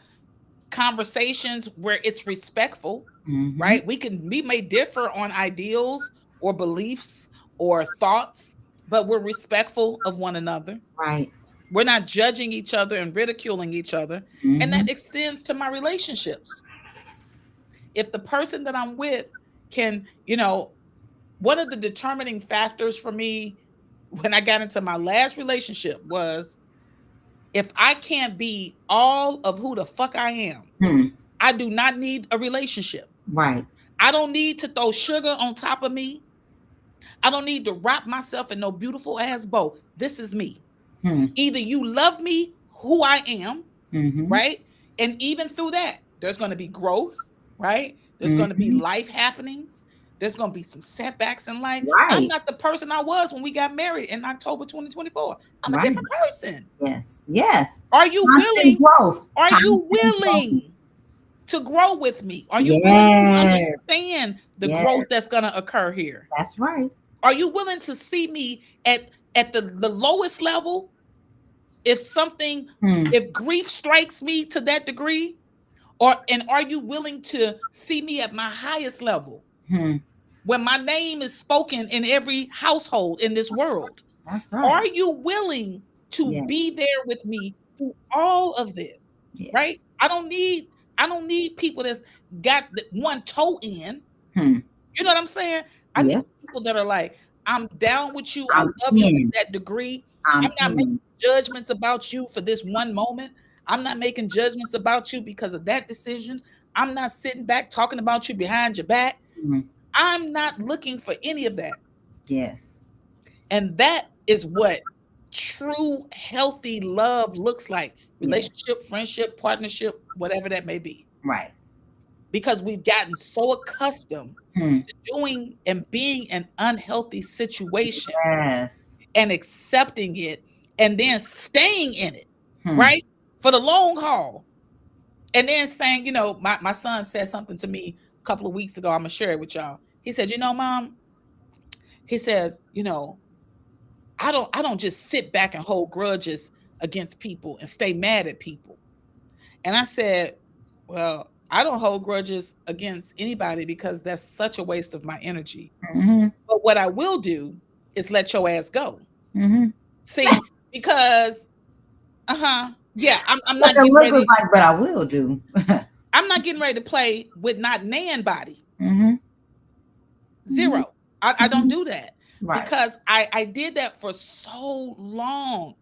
conversations where it's respectful, Mhm. right? We may differ on ideals or beliefs or thoughts, but we're respectful of one another. Right. We're not judging each other and ridiculing each other. And Mhm. that extends to my relationships. If the person that I'm with can, one of the determining factors for me when I got into my last relationship was if I can't be all of who the fuck I am, Hmm. I do not need a relationship. Right. I don't need to throw sugar on top of me. I don't need to wrap myself in no beautiful ass bow. This is me. Hmm. Either you love me who I am, Mhm. right? And even through that, there's going to be growth, right? There's going to be Mhm. life happenings. There's going to be some setbacks in life. I'm Right. not the person I was when we got married in October 2024. I'm a Right. different person. Yes. Yes. Are you Constant willing? growth. Are you Constant growth. willing to grow with me? Are you willing to Yes. understand the Yes. growth that's going to occur here? That's right. Are you willing to see me at the lowest level? If something, Hmm. if grief strikes me to that degree, and are you willing to see me at my highest level Hmm. when my name is spoken in every household in this world? That's right. Are you willing to Yes. be there with me through all of this? Yes. Right? I don't need people that's got one toe in. Hmm. You know what I'm saying? I need Yes. people that are like, I'm down with you. I I'm love you to in. that degree. I'm I'm not making in. judgments about you for this one moment. I'm not making judgments about you because of that decision. I'm not sitting back talking about you behind your back. Hmm. I'm not looking for any of that. Yes. And that is what true healthy love looks like. Relationship, friendship, partnership, whatever that may be. Right. Because we've gotten so accustomed Hmm. to doing and being in unhealthy situations Yes. and accepting it and then staying in it, Hmm. right? For the long haul. And then saying, my son said something to me a couple of weeks ago. I'm going to share it with y'all. He said, Mom, he says, I don't just sit back and hold grudges against people and stay mad at people. And I said, well, I don't hold grudges against anybody because that's such a waste of my energy. Mm-hmm. But what I will do is let your ass go. Mm-hmm. See, because yeah, I'm But not the getting look was ready. like, but I will do. I'm not getting ready to play with not nan body. Mm-hmm. Mm-hmm. Zero. I don't Mm-hmm. do that Right. because I did that for so long.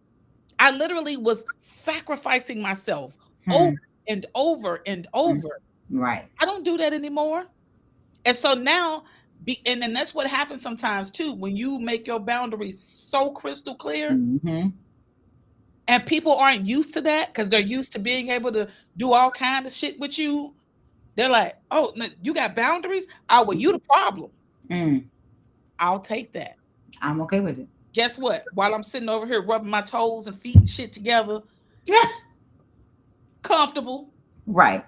I literally was sacrificing myself over Hmm. and over and Mm. over. Right. I don't do that anymore. And so now, and then that's what happens sometimes too when you make your boundaries so crystal clear, Mm-hmm. and people aren't used to that because they're used to being able to do all kind of shit with you. They're like, "Oh, you got boundaries? Oh, well, you the problem." Mm. I'll take that. I'm okay with it. Guess what? While I'm sitting over here rubbing my toes and feet and shit together, comfortable, Right.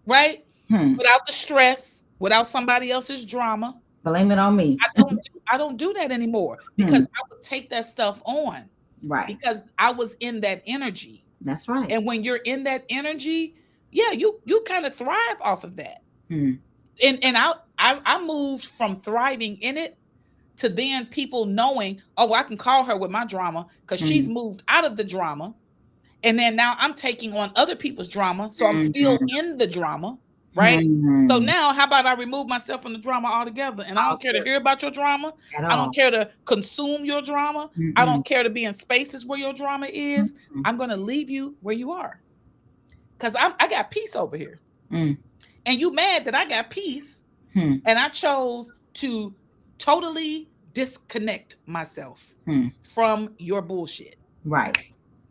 right? Hmm. Without the stress, without somebody else's drama. Blame it on me. I don't do that anymore Hmm. because I would take that stuff on Right. because I was in that energy. That's right. And when you're in that energy, yeah, you kind of thrive off of that. Hmm. And I moved from thriving in it to then people knowing, oh, I can call her with my drama because she's Hmm. moved out of the drama. And then now I'm taking on other people's drama. So I'm still Hmm. in the drama, right? So Hmm. now, how about I remove myself from the drama altogether? And I don't care to hear about your drama. At I don't all. care to consume your drama. I Mm-mm. don't care to be in spaces where your drama is. Mm-mm. I'm going to leave you where you are because I got peace over here. Mm. And you mad that I got peace Hmm. and I chose to totally disconnect myself Hmm. from your bullshit. Right.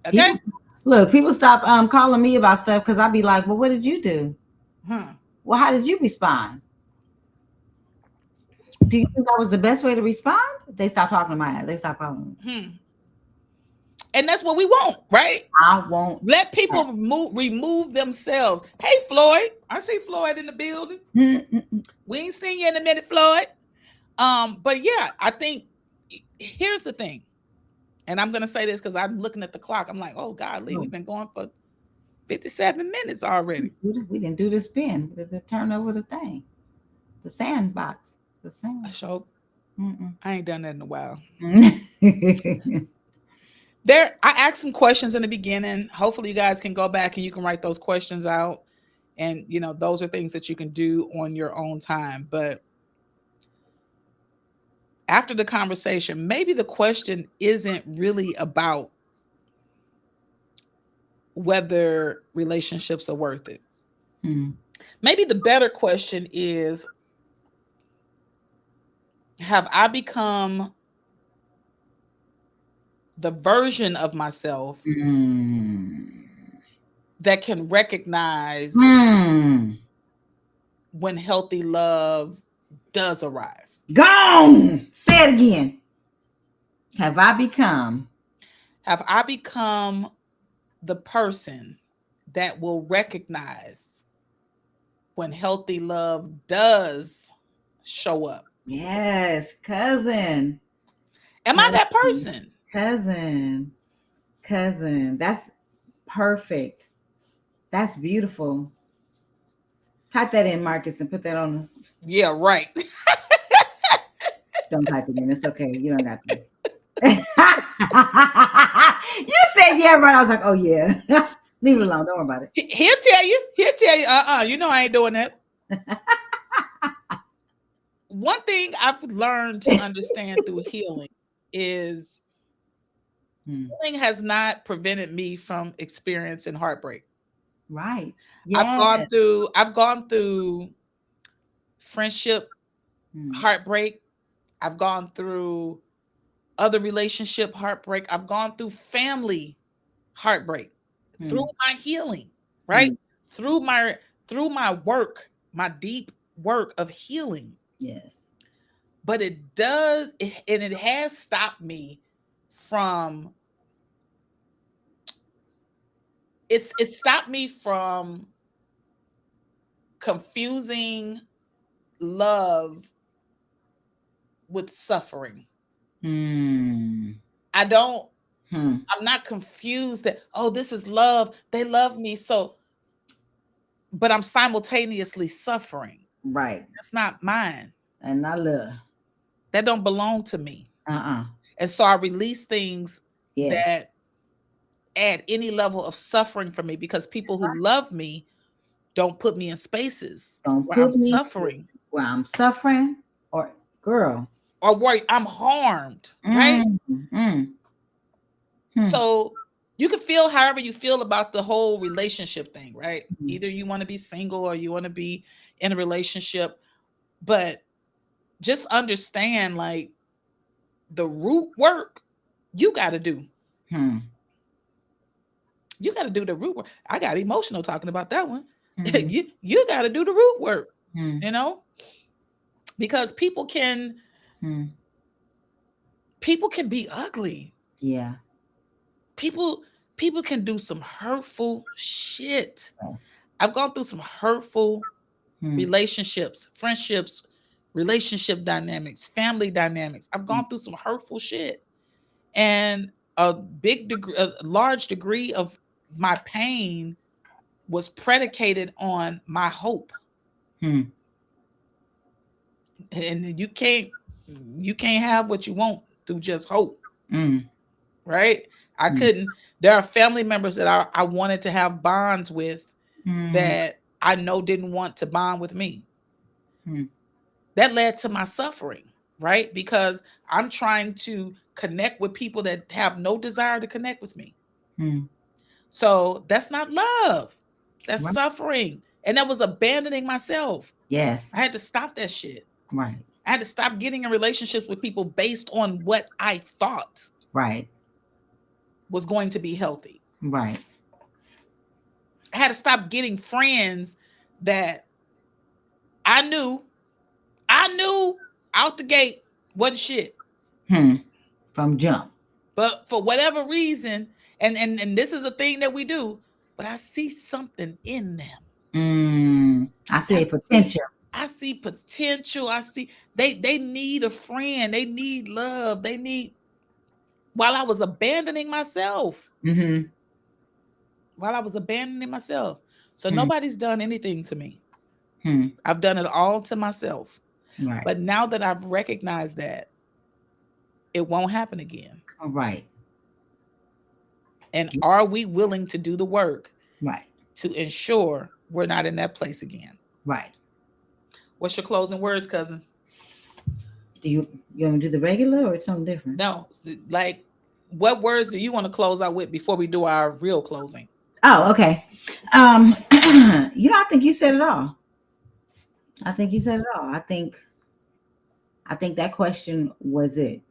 Okay? People, look, people stop calling me about stuff because I'll be like, well, what did you do? Huh. Well, how did you respond? Do you think that was the best way to respond? They stopped talking to my ass. They stopped calling me. Hmm. And that's what we want, right? I won't. Let people remove themselves. Hey, Floyd. I see Floyd in the building. Mm-mm. We ain't seen you in a minute, Floyd. But yeah, I think here's the thing. And I'm gonna say this because I'm looking at the clock. I'm like, oh God, Lee, we've been going for 57 minutes already. We didn't do the spin, the turn over the thing, the sandbox, the I sand. showed I ain't done that in a while. Mm-mm. I asked some questions in the beginning. Hopefully you guys can go back and you can write those questions out. And those are things that you can do on your own time. But after the conversation, maybe the question isn't really about whether relationships are worth it. Mm. Maybe the better question is, have I become the version of myself Mm. that can recognize Mm. when healthy love does arrive? Gone. Say it again. Have I become? Have I become the person that will recognize when healthy love does show up? Yes, cousin. Am I that person? Cousin. That's perfect. That's beautiful. Type that in, Marcus, and put that on. Yeah, right. Don't type it in. It's okay. You don't got to. You said yeah, right. I was like, oh yeah. Leave it alone. Don't worry about it. He'll tell you. You know I ain't doing that. One thing I've learned to understand through healing is healing has not prevented me from experiencing heartbreak. Right. I've gone through friendship heartbreak. I've gone through other relationship heartbreak. I've gone through family heartbreak through my healing, right? Through my work, my deep work of healing. Yes. But it has stopped me from it stopped me from confusing love with suffering. I don't I'm not confused that, oh, this is love. They love me. So but I'm simultaneously suffering. Right. That's not mine. And I love. That don't belong to me. Uh-uh. And so I release things Yes. that add any level of suffering for me, because people who love me don't put me in spaces Don't where I'm put me suffering, where I'm suffering, or girl. or where I'm harmed, right? Hmm. So you can feel however you feel about the whole relationship thing, right? Mhm. Either you want to be single or you want to be in a relationship, but just understand, like, the root work you got to do. Hmm. You got to do the root work. I got emotional talking about that one. Mhm. You got to do the root work, Hmm. you know, because people can Hmm. be ugly. Yeah. People can do some hurtful shit. Yes. I've gone through some hurtful Hmm. relationships, friendships, relationship dynamics, family dynamics. I've gone through some hurtful shit. And a large degree of my pain was predicated on my hope. Hmm. And you can't have what you want through just hope. Mm. Right? I Mm. couldn't. There are family members that I wanted to have bonds with that I know didn't want to bond with me. That led to my suffering, right? Because I'm trying to connect with people that have no desire to connect with me. So that's not love. That's Right. suffering. And that was abandoning myself. Yes. I had to stop that shit. Right. I had to stop getting in relationships with people based on what I thought Right. was going to be healthy. Right. I had to stop getting friends that I knew out the gate wasn't shit. From jump. But for whatever reason, and this is a thing that we do, but I see something in them. I see potential. I see potential. I see they need a friend. They need love. They need, while I was abandoning myself. While I was abandoning myself. So nobody's done anything to me. I've done it all to myself. Right. But now that I've recognized that, it won't happen again. Right. And are we willing to do the work? Right. To ensure we're not in that place again? Right. What's your closing words, cousin? Do you want to do the regular or something different? No, like, what words do you want to close out with before we do our real closing? Oh, okay. I think you said it all. I think you said it all. I think that question was it.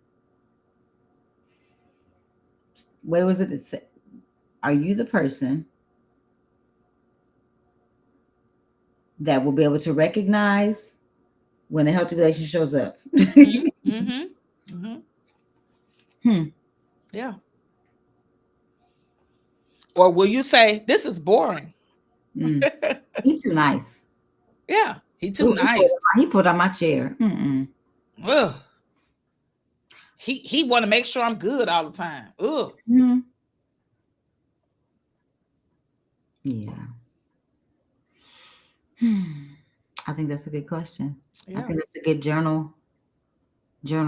Where was it? Are you the person that will be able to recognize when a healthy relationship shows up? Yeah. Or will you say, this is boring? He too nice. Yeah, he too nice. He put on my chair. Ugh. He want to make sure I'm good all the time. Ugh. Yeah. I think that's a good question. Yeah. I think that's a good journal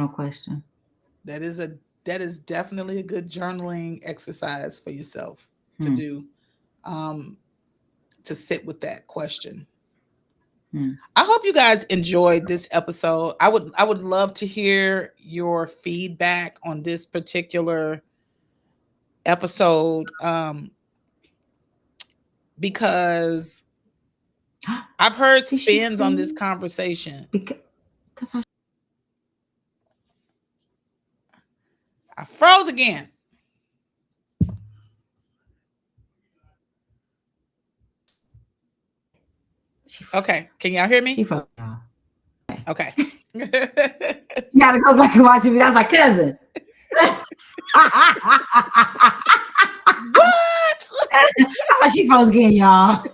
question. That is definitely a good journaling exercise for yourself to do, to sit with that question. I hope you guys enjoyed this episode. I would love to hear your feedback on this particular episode, because I've heard spins on this conversation. Because that's how I froze again. Okay, can y'all hear me? She froze. Okay. You gotta go back and watch it. That's like, cousin. What? I thought she froze again, y'all.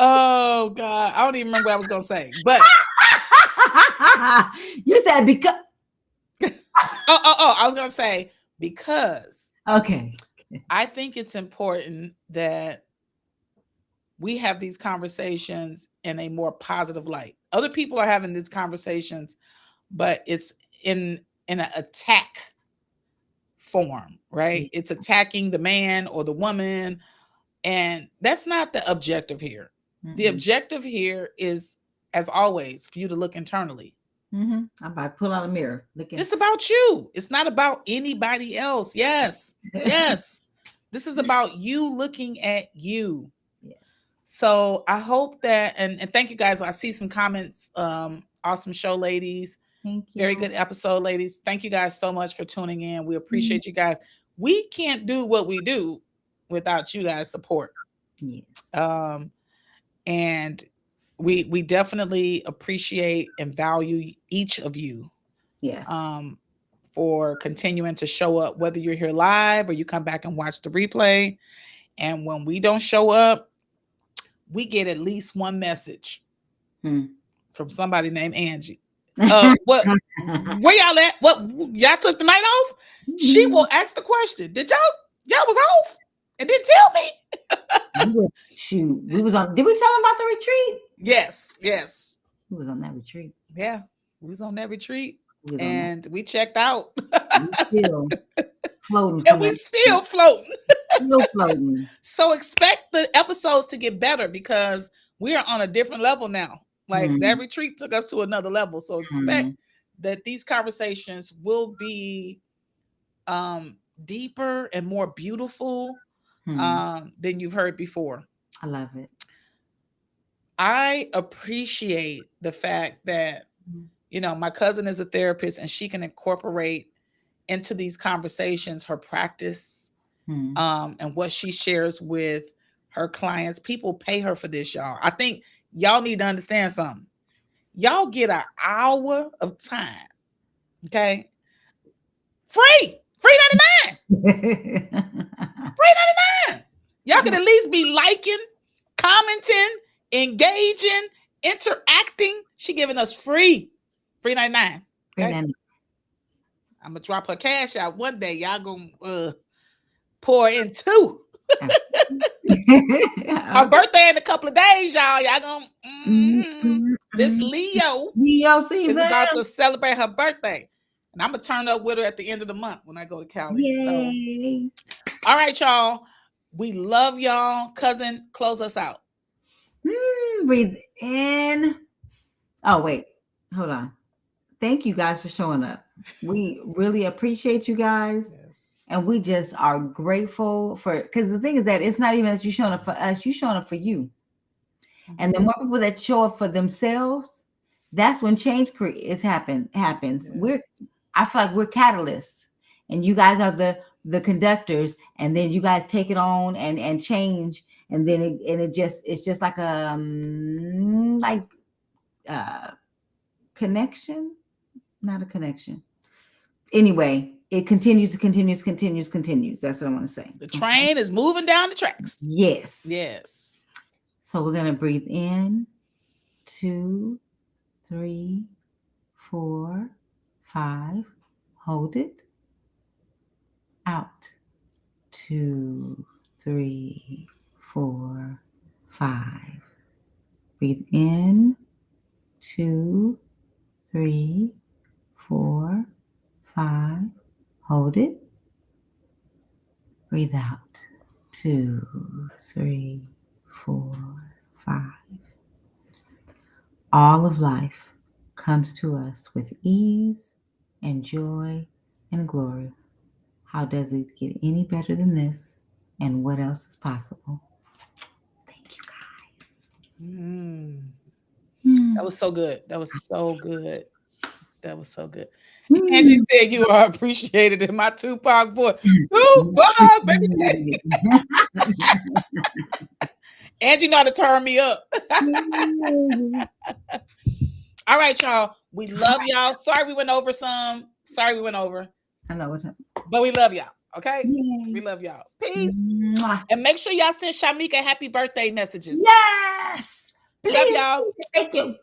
Oh God, I don't even remember what I was gonna say. But you said because. Oh! I was gonna say because. Okay. I think it's important that we have these conversations in a more positive light. Other people are having these conversations, but it's in an attack form, right? It's attacking the man or the woman, and that's not the objective here. The objective here is, as always, for you to look internally. I'm about to pull out a mirror. It's about you. It's not about anybody else. Yes. Yes. This is about you looking at you. Yes. So I hope that, and thank you guys. I see some comments. Awesome show, ladies. Thank you. Very good episode, ladies. Thank you guys so much for tuning in. We appreciate you guys. We can't do what we do without you guys' support. Yes. And we definitely appreciate and value each of you. Yes. For continuing to show up, whether you're here live or you come back and watch the replay. And when we don't show up, we get at least one message from somebody named Angie. What? Where y'all at? What? Y'all took the night off? She will ask the question. Did y'all was off and didn't tell me? Shoot, we was on. Did we tell them about the retreat? Yes. We was on that retreat. Yeah, we was on that retreat, and we checked out. We still floating, and we still floating. Still floating. So expect the episodes to get better because we are on a different level now. Like that retreat took us to another level. So expect that these conversations will be deeper and more beautiful than you've heard before. I love it. I appreciate the fact that, my cousin is a therapist and she can incorporate into these conversations her practice and what she shares with her clients. People pay her for this, y'all. I think y'all need to understand something. Y'all get an hour of time, okay? Free 99. Free 99. Y'all can at least be liking, commenting, engaging, interacting. She giving us free 99. Okay? I'm gonna drop her cash out one day. Y'all gonna pour in two. Her birthday in a couple of days, y'all. Y'all gonna this Leo season is about to celebrate her birthday. And I'm gonna turn up with her at the end of the month when I go to Cali. Yay. So, all right, y'all. We love y'all. Cousin, close us out. Breathe in. Oh, wait. Hold on. Thank you guys for showing up. We really appreciate you guys. Yes. And we just are grateful for, because the thing is that it's not even that you showing up for us, you showing up for you. And the more people that show up for themselves, that's when change happens. Yes. I feel like we're catalysts, and you guys are the conductors, and then you guys take it on and change, and then it's just like a connection, not a connection. Anyway, it continues. That's what I want to say. The train is moving down the tracks. Yes. So we're gonna breathe in, 2, 3, 4, 5. Hold it. Out. 2, 3, 4, 5. Breathe in. 2, 3, 4, 5. Hold it. Breathe out. 2, 3, 4, 5. All of life comes to us with ease and joy and glory. How does it get any better than this? And what else is possible? Thank you, guys. That was so good. Angie said you are appreciated in my Tupac voice. Tupac, baby. Angie know how to turn me up. All right, y'all. We love y'all. Sorry we went over some. I know what's happening. But we love y'all. Okay? Yay. We love y'all. Peace. Mwah. And make sure y'all send Shamika happy birthday messages. Yes. Love Please. y'all. Thank you.